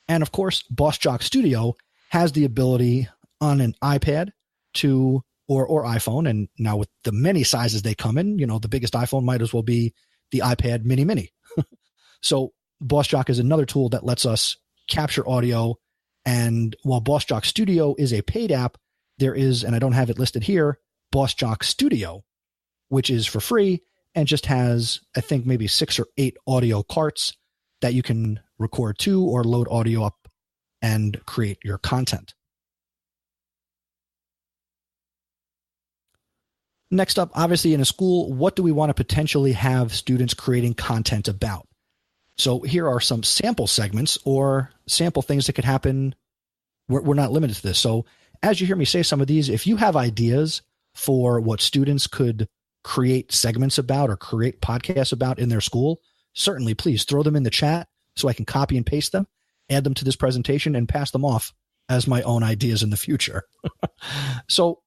And of course, BossJock Studio has the ability on an iPad to, or iPhone, and now with the many sizes they come in, the biggest iPhone might as well be the iPad mini. So BossJock is another tool that lets us capture audio. And while BossJock Studio is a paid app, there is, and I don't have it listed here, BossJock Studio, which is for free and just has, I think, maybe 6 or 8 audio carts that you can record to or load audio up and create your content. Next up, obviously in a school, what do we want to potentially have students creating content about? So here are some sample segments or sample things that could happen. We're not limited to this. So as you hear me say some of these, if you have ideas for what students could create segments about or create podcasts about in their school, certainly please throw them in the chat so I can copy and paste them, add them to this presentation, and pass them off as my own ideas in the future. So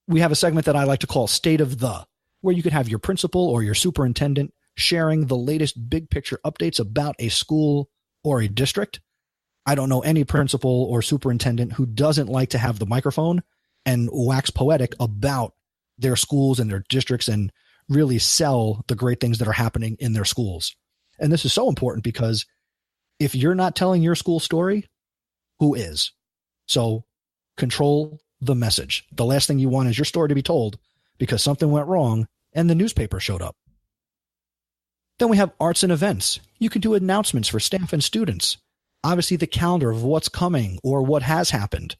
we have a segment that I like to call State of the, where you could have your principal or your superintendent sharing the latest big picture updates about a school or a district. I don't know any principal or superintendent who doesn't like to have the microphone and wax poetic about their schools and their districts and really sell the great things that are happening in their schools. And this is so important because if you're not telling your school story, who is? So control the message. The last thing you want is your story to be told because something went wrong and the newspaper showed up. Then we have arts and events. You can do announcements for staff and students. Obviously the calendar of what's coming or what has happened.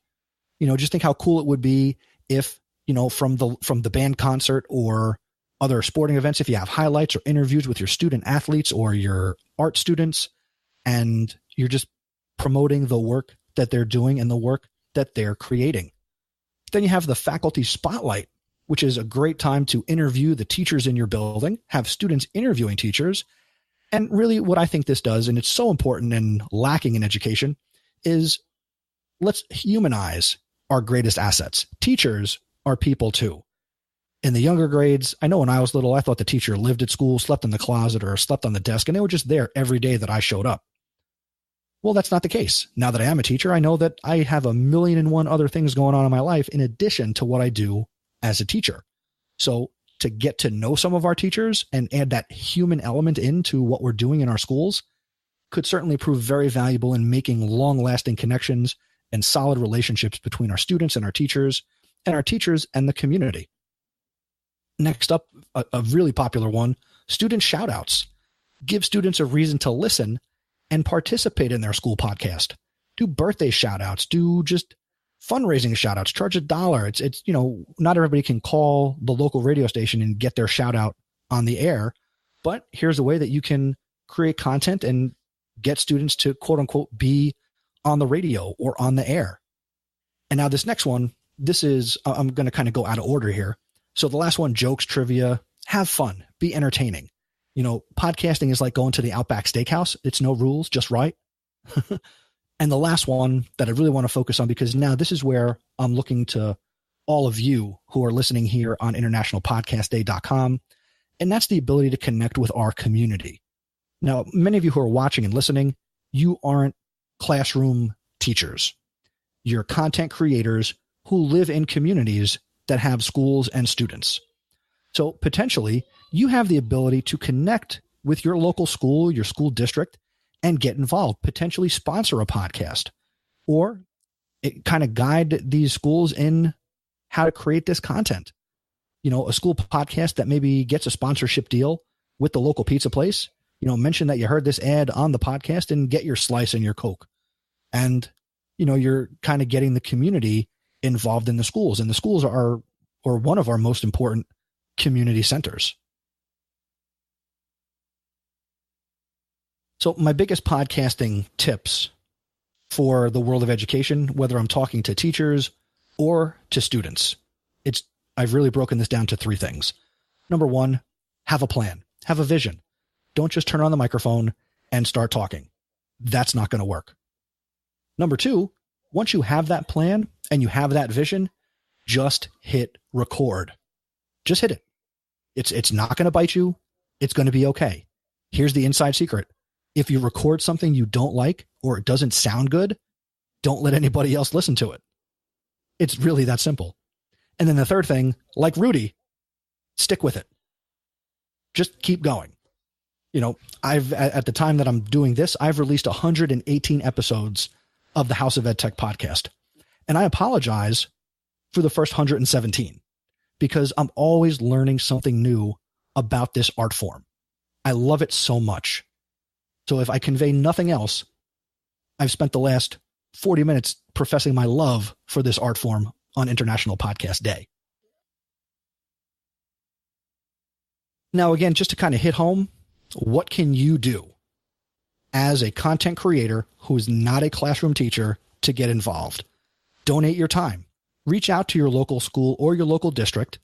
Just think how cool it would be if, from the band concert or other sporting events, if you have highlights or interviews with your student athletes or your art students, and you're just promoting the work that they're doing and the work that they're creating. Then you have the faculty spotlight, which is a great time to interview the teachers in your building, have students interviewing teachers. And really what I think this does, and it's so important and lacking in education, is let's humanize our greatest assets. Teachers are people too. In the younger grades, I know when I was little, I thought the teacher lived at school, slept in the closet, or slept on the desk, and they were just there every day that I showed up. Well, that's not the case. Now that I am a teacher, I know that I have 1,000,001 other things going on in my life in addition to what I do as a teacher. So to get to know some of our teachers and add that human element into what we're doing in our schools could certainly prove very valuable in making long-lasting connections and solid relationships between our students and our teachers and the community. Next up, a really popular one, student shout-outs. Give students a reason to listen and participate in their school podcast. Do birthday shout-outs. Do just fundraising shout-outs. Charge $1. It's not everybody can call the local radio station and get their shout-out on the air, but here's a way that you can create content and get students to quote-unquote be on the radio or on the air. And now this next one, I'm going to kind of go out of order here. So the last one, jokes, trivia, have fun, be entertaining. Podcasting is like going to the Outback Steakhouse. It's no rules, just right. And the last one that I really want to focus on, because now this is where I'm looking to all of you who are listening here on internationalpodcastday.com, and that's the ability to connect with our community. Now, many of you who are watching and listening, you aren't classroom teachers. You're content creators who live in communities that have schools and students. So potentially you have the ability to connect with your local school, your school district, and get involved, potentially sponsor a podcast, or kind of guide these schools in how to create this content. A school podcast that maybe gets a sponsorship deal with the local pizza place, mention that you heard this ad on the podcast and get your slice and your Coke. And, you're kind of getting the community involved in the schools, and the schools are one of our most important community centers. So my biggest podcasting tips for the world of education, whether I'm talking to teachers or to students, I've really broken this down to 3 things. Number 1, have a plan, have a vision. Don't just turn on the microphone and start talking. That's not going to work. Number 2, once you have that plan and you have that vision, just hit record. Just hit it. It's not going to bite you. It's going to be okay. Here's the inside secret. If you record something you don't like or it doesn't sound good, don't let anybody else listen to it. It's really that simple. And then the third thing, like Rudy, stick with it. Just keep going. At the time that I'm doing this, I've released 118 episodes of the House of Edtech podcast. And I apologize for the first 117 because I'm always learning something new about this art form. I love it so much. So if I convey nothing else, I've spent the last 40 minutes professing my love for this art form on International Podcast Day. Now, again, just to kind of hit home, what can you do as a content creator who is not a classroom teacher to get involved? Donate your time. Reach out to your local school or your local district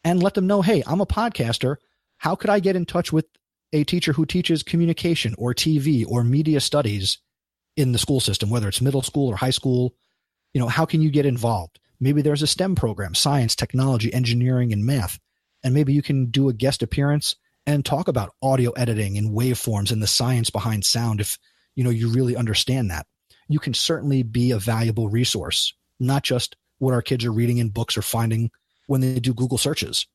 and let them know, hey, I'm a podcaster. How could I get in touch with a teacher who teaches communication or TV or media studies in the school system, whether it's middle school or high school? How can you get involved? Maybe there's a STEM program, science, technology, engineering, and math. And maybe you can do a guest appearance and talk about audio editing and waveforms and the science behind sound if you really understand that. You can certainly be a valuable resource, not just what our kids are reading in books or finding when they do Google searches.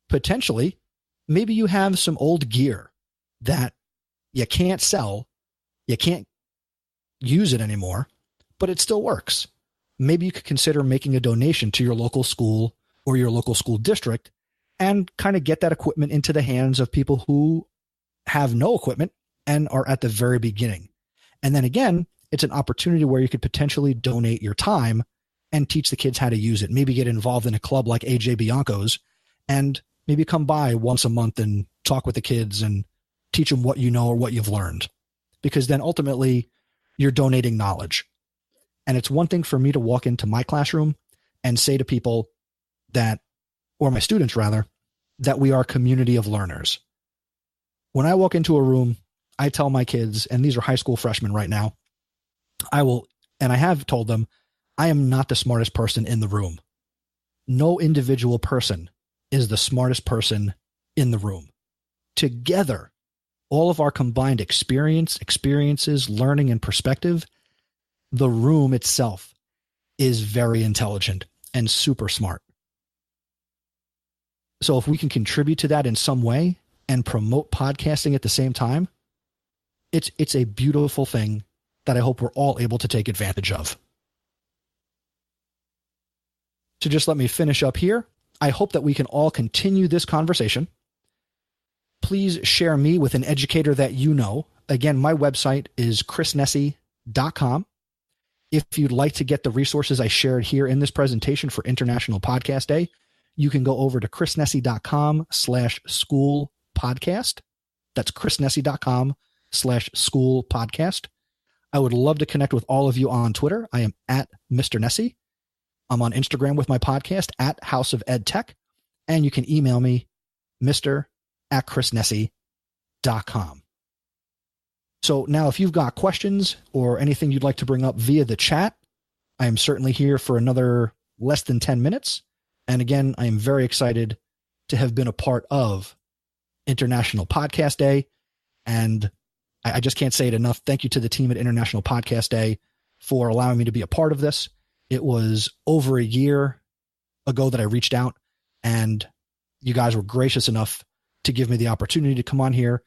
Potentially, maybe you have some old gear that you can't sell, you can't use it anymore, but it still works. Maybe you could consider making a donation to your local school or your local school district and kind of get that equipment into the hands of people who have no equipment and are at the very beginning. And then again, it's an opportunity where you could potentially donate your time and teach the kids how to use it. Maybe get involved in a club like AJ Bianco's and maybe come by once a month and talk with the kids and teach them what you know or what you've learned. Because then ultimately you're donating knowledge. And it's one thing for me to walk into my classroom and say to people that, or my students rather, that we are a community of learners. When I walk into a room, I tell my kids, and these are high school freshmen right now, I have told them, I am not the smartest person in the room. No individual person is the smartest person in the room. Together, all of our combined experiences, learning, and perspective, the room itself is very intelligent and super smart. So if we can contribute to that in some way and promote podcasting at the same time, it's a beautiful thing that I hope we're all able to take advantage of. So just let me finish up here. I hope that we can all continue this conversation. Please share me with an educator that you know. Again, my website is chrisnessy.com. If you'd like to get the resources I shared here in this presentation for International Podcast Day, you can go over to chrisnessy.com/school podcast. That's chrisnessy.com/school podcast. I would love to connect with all of you on Twitter. I am at Mr. Nessy. I'm on Instagram with my podcast at House of Edtech. And you can email me, mr@chrisnessy.com. So now if you've got questions or anything you'd like to bring up via the chat, I am certainly here for another less than 10 minutes. And again, I am very excited to have been a part of International Podcast Day. And I just can't say it enough. Thank you to the team at International Podcast Day for allowing me to be a part of this. It was over a year ago that I reached out, and you guys were gracious enough to give me the opportunity to come on here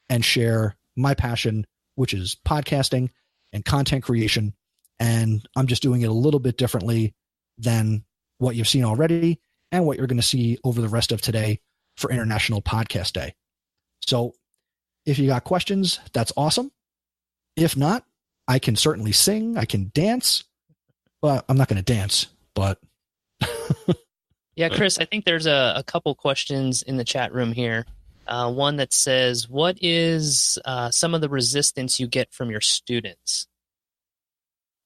and share my passion, which is podcasting and content creation. And I'm just doing it a little bit differently than what you've seen already and what you're going to see over the rest of today for International Podcast Day. So if you got questions, that's awesome. If not, I can certainly sing. I can dance. Well, I'm not going to dance, but. Yeah, Chris, I think there's a couple questions in the chat room here. One that says, what is some of the resistance you get from your students?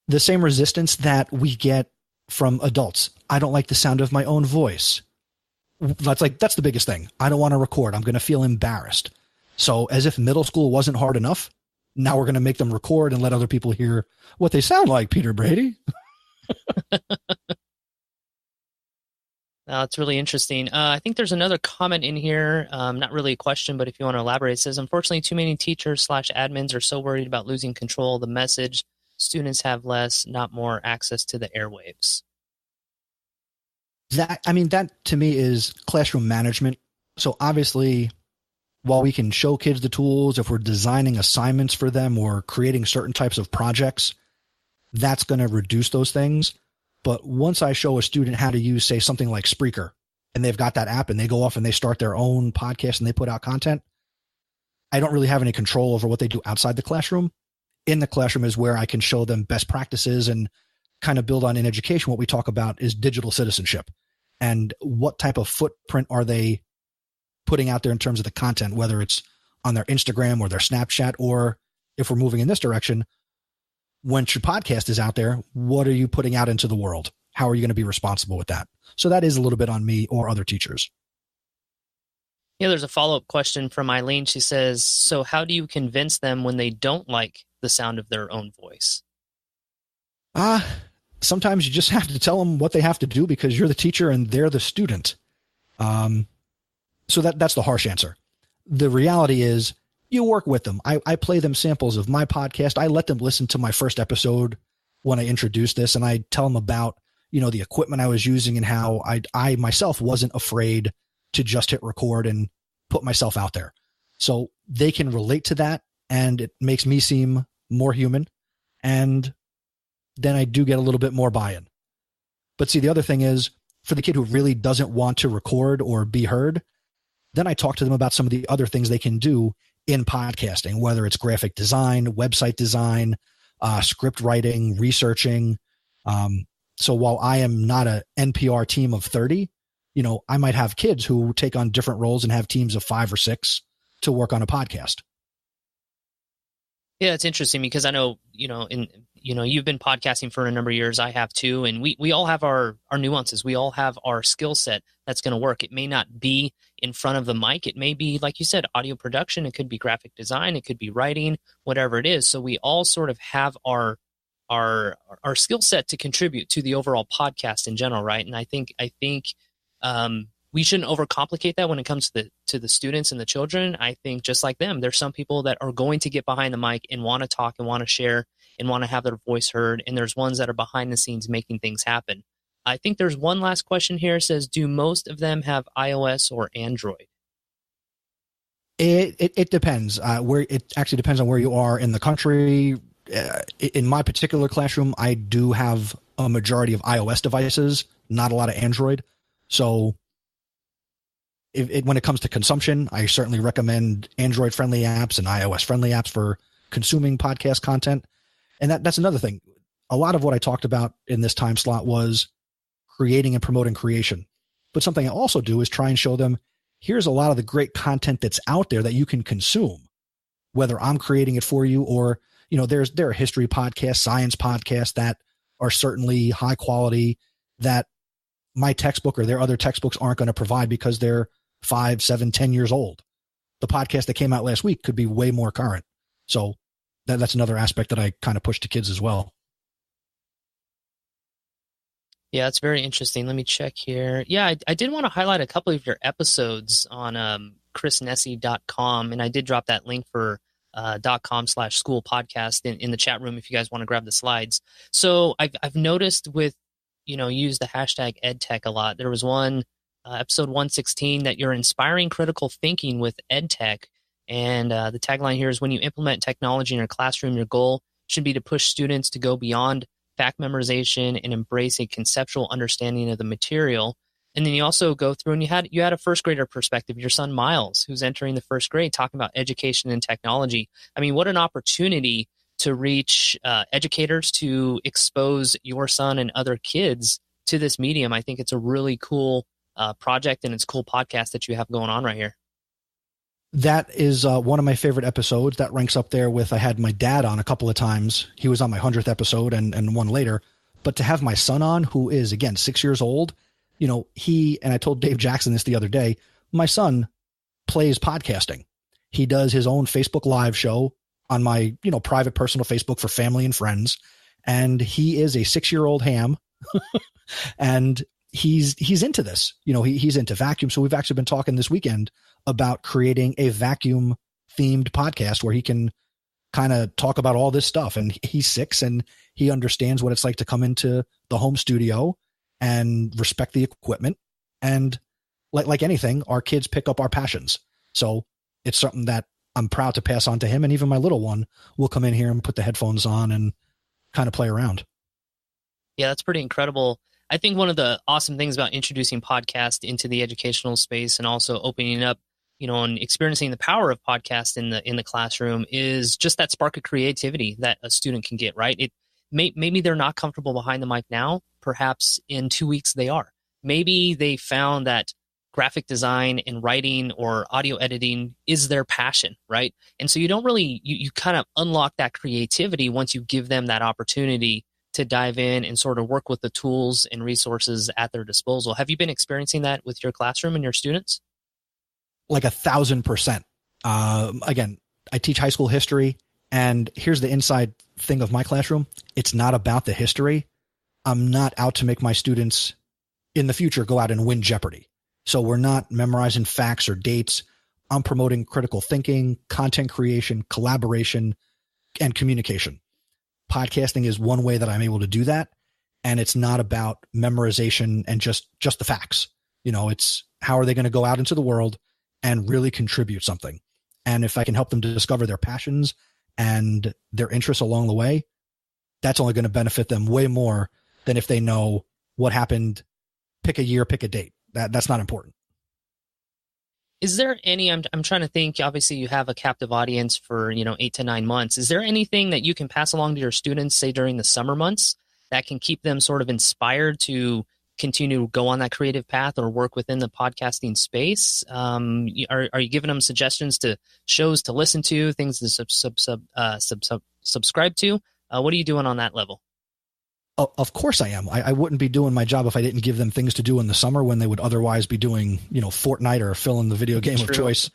The same resistance that we get from adults. I don't like the sound of my own voice. That's the biggest thing. I don't want to record. I'm going to feel embarrassed. So as if middle school wasn't hard enough, now we're going to make them record and let other people hear what they sound like, Peter Brady. It's really interesting. I think there's another comment in here, not really a question, but if you want to elaborate, it says, unfortunately, too many teachers/admins are so worried about losing control of the message. Students have less, not more, access to the airwaves. That to me is classroom management. So obviously, while we can show kids the tools, if we're designing assignments for them or creating certain types of projects, that's going to reduce those things. But once I show a student how to use, say, something like Spreaker, and they've got that app and they go off and they start their own podcast and they put out content, I don't really have any control over what they do outside the classroom. In the classroom is where I can show them best practices and kind of build on in education. What we talk about is digital citizenship and what type of footprint are they putting out there in terms of the content, whether it's on their Instagram or their Snapchat, or if we're moving in this direction, once your podcast is out there, what are you putting out into the world? How are you going to be responsible with that? So that is a little bit on me or other teachers. Yeah, there's a follow-up question from Eileen. She says, so how do you convince them when they don't like the sound of their own voice? Sometimes you just have to tell them what they have to do because you're the teacher and they're the student. So that's the harsh answer. The reality is you work with them. I play them samples of my podcast. I let them listen to my first episode when I introduced this, and I tell them about, the equipment I was using and how I myself wasn't afraid to just hit record and put myself out there. So they can relate to that, and it makes me seem more human. And then I do get a little bit more buy-in. But see, the other thing is, for the kid who really doesn't want to record or be heard, then I talk to them about some of the other things they can do in podcasting, whether it's graphic design, website design, script writing, researching. So while I am not an NPR team of 30, I might have kids who take on different roles and have teams of 5 or 6 to work on a podcast. Yeah, it's interesting because I know, you've been podcasting for a number of years. I have too. And we all have our nuances. We all have our skill set that's going to work. It may not be in front of the mic. It may be, like you said, audio production. It could be graphic design. It could be writing, whatever it is. So we all sort of have our our skill set to contribute to the overall podcast in general, right? And I think we shouldn't overcomplicate that when it comes to the students and the children. I think just like them, there's some people that are going to get behind the mic and want to talk and want to share and want to have their voice heard, and there's ones that are behind the scenes making things happen. I think there's one last question here. It says, do most of them have iOS or Android? It depends. It actually depends on where you are in the country. In my particular classroom, I do have a majority of iOS devices, not a lot of Android. So when it comes to consumption, I certainly recommend Android-friendly apps and iOS-friendly apps for consuming podcast content. And that's another thing. A lot of what I talked about in this time slot was creating and promoting creation. But something I also do is try and show them, here's a lot of the great content that's out there that you can consume, whether I'm creating it for you or, there are history podcasts, science podcasts that are certainly high quality that my textbook or their other textbooks aren't going to provide because they're 5, 7, 10 years old. The podcast that came out last week could be way more current. So that's another aspect that I kind of push to kids as well. Yeah, it's very interesting. Let me check here. Yeah, I did want to highlight a couple of your episodes on chrisnessy.com, and I did drop that link for .com/school podcast in the chat room if you guys want to grab the slides. So I've noticed with, use the hashtag Edtech a lot. There was one, episode 116, that you're inspiring critical thinking with Edtech. And the tagline here is, when you implement technology in your classroom, your goal should be to push students to go beyond fact memorization and embrace a conceptual understanding of the material. And then you also go through and you had a first grader perspective, your son Miles, who's entering the first grade, talking about education and technology. I mean, what an opportunity to reach educators, to expose your son and other kids to this medium. I think it's a really cool project, and it's a cool podcast that you have going on right here. That is one of my favorite episodes. That ranks up there with, I had my dad on a couple of times. He was on my 100th episode and one later. But to have my son on, who is, again, 6 years old, and I told Dave Jackson this the other day, my son plays podcasting. He does his own Facebook Live show on my, private personal Facebook for family and friends. And he is a 6-year-old ham. And he's into this. He's into vacuum. So we've actually been talking this weekend about creating a vacuum themed podcast where he can kind of talk about all this stuff. And he's 6 and he understands what it's like to come into the home studio and respect the equipment. And like anything, our kids pick up our passions. So it's something that I'm proud to pass on to him. And even my little one will come in here and put the headphones on and kind of play around. Yeah, that's pretty incredible. I think one of the awesome things about introducing podcast into the educational space and also opening up, and experiencing the power of podcast in the classroom is just that spark of creativity that a student can get, right? Maybe they're not comfortable behind the mic now. Perhaps in 2 weeks they are. Maybe they found that graphic design and writing or audio editing is their passion, right? And so you don't really, you kind of unlock that creativity once you give them that opportunity to dive in and sort of work with the tools and resources at their disposal. Have you been experiencing that with your classroom and your students? Like 1,000%. Again, I teach high school history, and here's the inside thing of my classroom. It's not about the history. I'm not out to make my students in the future go out and win Jeopardy. So we're not memorizing facts or dates. I'm promoting critical thinking, content creation, collaboration, and communication. Podcasting is one way that I'm able to do that. And it's not about memorization and just the facts. It's how are they going to go out into the world and really contribute something. And if I can help them to discover their passions and their interests along the way, that's only going to benefit them way more than if they know what happened, pick a year, pick a date. That's not important. Is there any, I'm trying to think, obviously you have a captive audience for, 8 to 9 months. Is there anything that you can pass along to your students, say during the summer months, that can keep them sort of inspired to continue to go on that creative path or work within the podcasting space? Are you giving them suggestions to shows to listen to, things to subscribe to? What are you doing on that level? Of course I am. I wouldn't be doing my job if I didn't give them things to do in the summer when they would otherwise be doing, Fortnite or filling the video game of choice.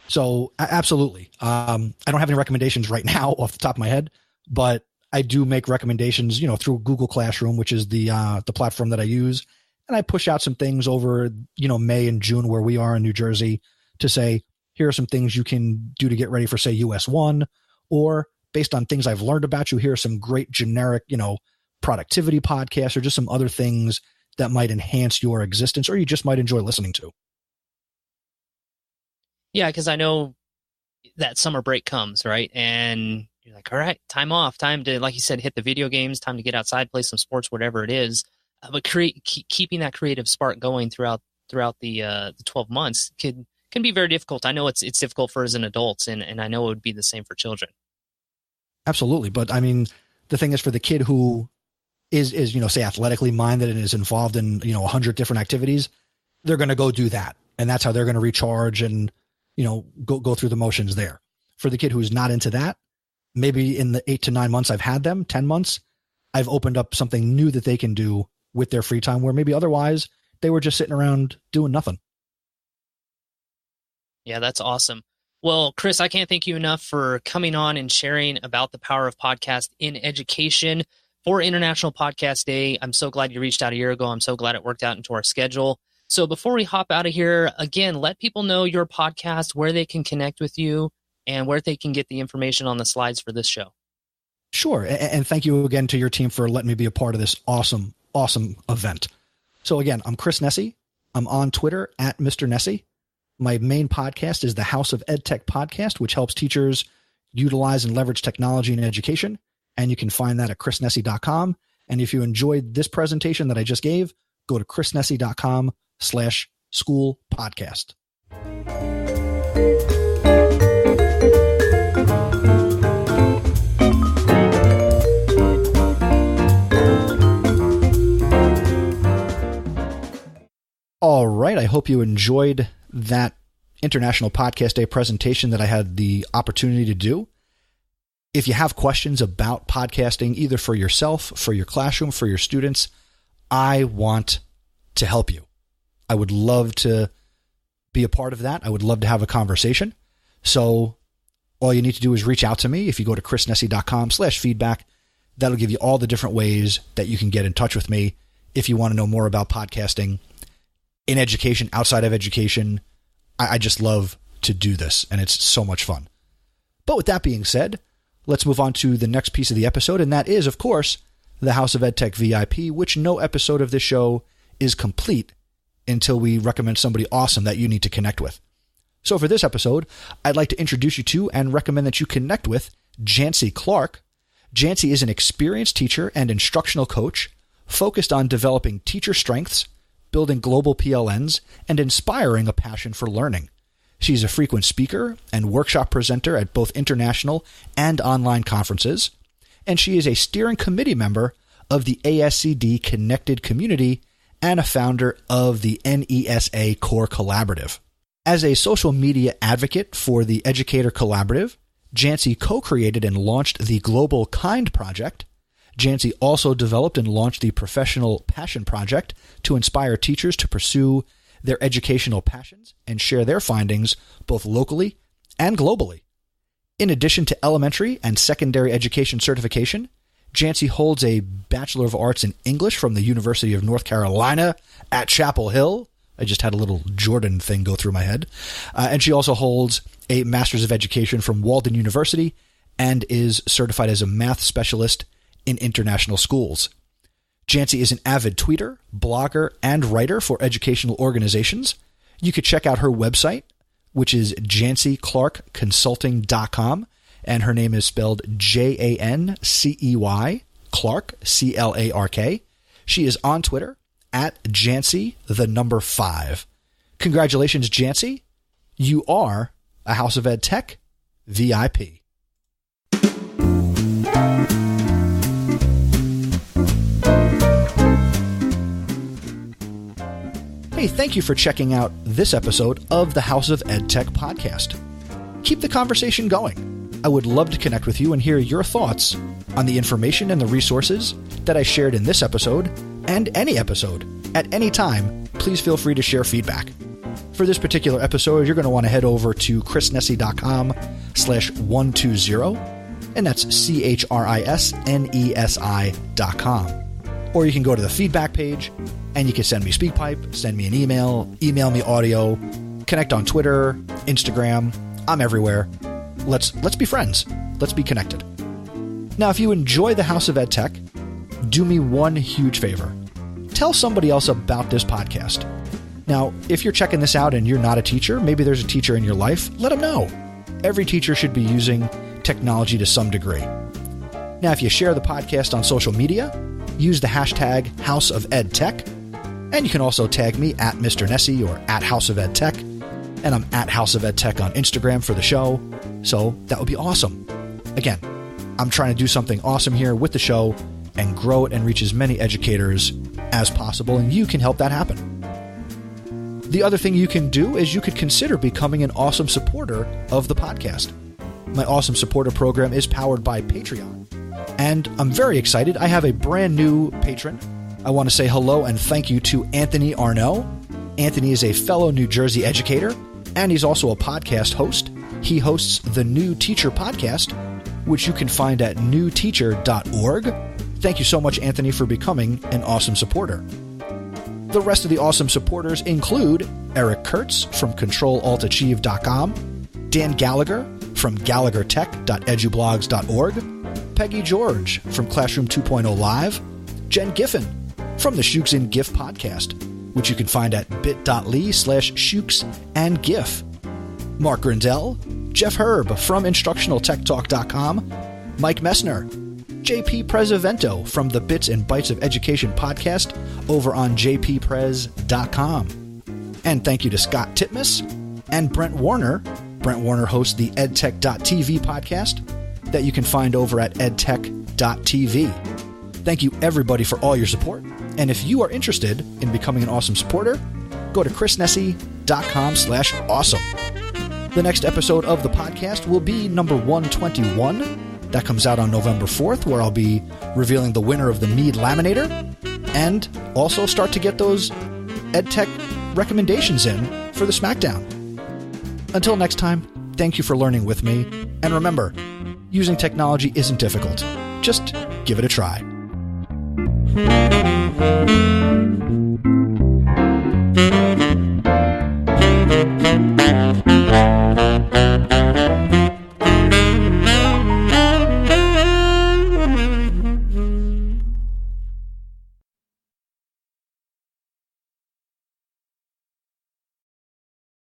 So absolutely. I don't have any recommendations right now off the top of my head, but I do make recommendations, through Google Classroom, which is the platform that I use. And I push out some things over, May and June where we are in New Jersey to say, here are some things you can do to get ready for, say, US 1, or based on things I've learned about you, here are some great generic, productivity podcasts or just some other things that might enhance your existence or you just might enjoy listening to. Yeah, because I know that summer break comes, right? And you're like, all right, time off, time to, like you said, hit the video games, time to get outside, play some sports, whatever it is. But keeping that creative spark going throughout the 12 months can be very difficult. I know it's difficult for us as an adults, and I know it would be the same for children. Absolutely. But I mean, the thing is for the kid who is say athletically minded and is involved in, 100 different activities, they're going to go do that. And that's how they're going to recharge and, go through the motions there. For the kid who's not into that, maybe in the 8 to 9 months I've had them, 10 months, I've opened up something new that they can do with their free time where maybe otherwise they were just sitting around doing nothing. Yeah, that's awesome. Well, Chris, I can't thank you enough for coming on and sharing about the power of podcast in education for International Podcast Day. I'm so glad you reached out a year ago. I'm so glad it worked out into our schedule. So before we hop out of here, again, let people know your podcast, where they can connect with you, and where they can get the information on the slides for this show. Sure. And thank you again to your team for letting me be a part of this awesome event. So again, I'm Chris Nesi. I'm on Twitter at Mr. Nesi. My main podcast is the House of EdTech podcast, which helps teachers utilize and leverage technology in education. And you can find that at chrisnesi.com. And if you enjoyed this presentation that I just gave, go to chrisnesi.com/school podcast. All right. I hope you enjoyed that International Podcast Day presentation that I had the opportunity to do. If you have questions about podcasting, either for yourself, for your classroom, for your students, I want to help you. I would love to be a part of that. I would love to have a conversation. So all you need to do is reach out to me. If you go to chrisnesi.com/feedback, that'll give you all the different ways that you can get in touch with me if you want to know more about podcasting in education, outside of education. I just love to do this, and it's so much fun. But with that being said, let's move on to the next piece of the episode, and that is, of course, the House of EdTech VIP, which no episode of this show is complete until we recommend somebody awesome that you need to connect with. So for this episode, I'd like to introduce you to and recommend that you connect with Jancy Clark. Jancy is an experienced teacher and instructional coach focused on developing teacher strengths, building global PLNs, and inspiring a passion for learning. She's a frequent speaker and workshop presenter at both international and online conferences, and she is a steering committee member of the ASCD Connected Community and a founder of the NESA Core Collaborative. As a social media advocate for the Educator Collaborative, Jancy co-created and launched the Global Kind Project. Jancy also developed and launched the Professional Passion Project to inspire teachers to pursue their educational passions and share their findings both locally and globally. In addition to elementary and secondary education certification, Jancy holds a Bachelor of Arts in English from the University of North Carolina at Chapel Hill. I just had a little Jordan thing go through my head. And she also holds a Master's of Education from Walden University and is certified as a math specialist in international schools. Jancy is an avid tweeter, blogger, and writer for educational organizations. You could check out her website, which is jancyclarkconsulting.com, and her name is spelled Jancey, Clark, Clark. She is on Twitter at Jancy5. Congratulations, Jancy. You are a House of EdTech VIP. Hey, thank you for checking out this episode of the House of EdTech podcast. Keep the conversation going. I would love to connect with you and hear your thoughts on the information and the resources that I shared in this episode and any episode. At any time, please feel free to share feedback. For this particular episode, you're going to want to head over to chrisnesi.com/120. and that's CHRISNESI.com. Or you can go to the feedback page, and you can send me SpeakPipe, send me an email me audio, connect on Twitter, Instagram. I'm everywhere. Let's be friends. Let's be connected. Now, if you enjoy the House of EdTech, do me one huge favor. Tell somebody else about this podcast. Now, if you're checking this out and you're not a teacher, maybe there's a teacher in your life, let them know. Every teacher should be using technology to some degree. Now, if you share the podcast on social media, use the hashtag House of EdTech, and you can also tag me at Mr. Nessie or at House of EdTech, and I'm at House of EdTech on Instagram for the show, so that would be awesome. Again, I'm trying to do something awesome here with the show and grow it and reach as many educators as possible, and you can help that happen. The other thing you can do is you could consider becoming an awesome supporter of the podcast. My awesome supporter program is powered by Patreon, and I'm very excited. I have a brand new patron. I want to say hello and thank you to Anthony Arnault. Anthony is a fellow New Jersey educator, and he's also a podcast host. He hosts the New Teacher podcast, which you can find at newteacher.org. Thank you so much, Anthony, for becoming an awesome supporter. The rest of the awesome supporters include Eric Kurtz from ControlAltAchieve.com, Dan Gallagher from GallagherTech.edublogs.org, Peggy George from Classroom 2.0 Live, Jen Giffen from the Shooks and GIF podcast, which you can find at bit.ly/shooksandgif, Mark Grindell, Jeff Herb from InstructionalTechTalk.com, Mike Messner, JP Prezavento from the Bits and Bytes of Education podcast over on jpprez.com. And thank you to Scott Titmus and Brent Warner. Brent Warner hosts the edtech.tv podcast that you can find over at edtech.tv. Thank you, everybody, for all your support. And if you are interested in becoming an awesome supporter, go to chrisnessie.com/awesome. The next episode of the podcast will be number 121. That comes out on November 4th, where I'll be revealing the winner of the Mead Laminator and also start to get those EdTech recommendations in for the Smackdown. Until next time, thank you for learning with me. And remember, using technology isn't difficult. Just give it a try.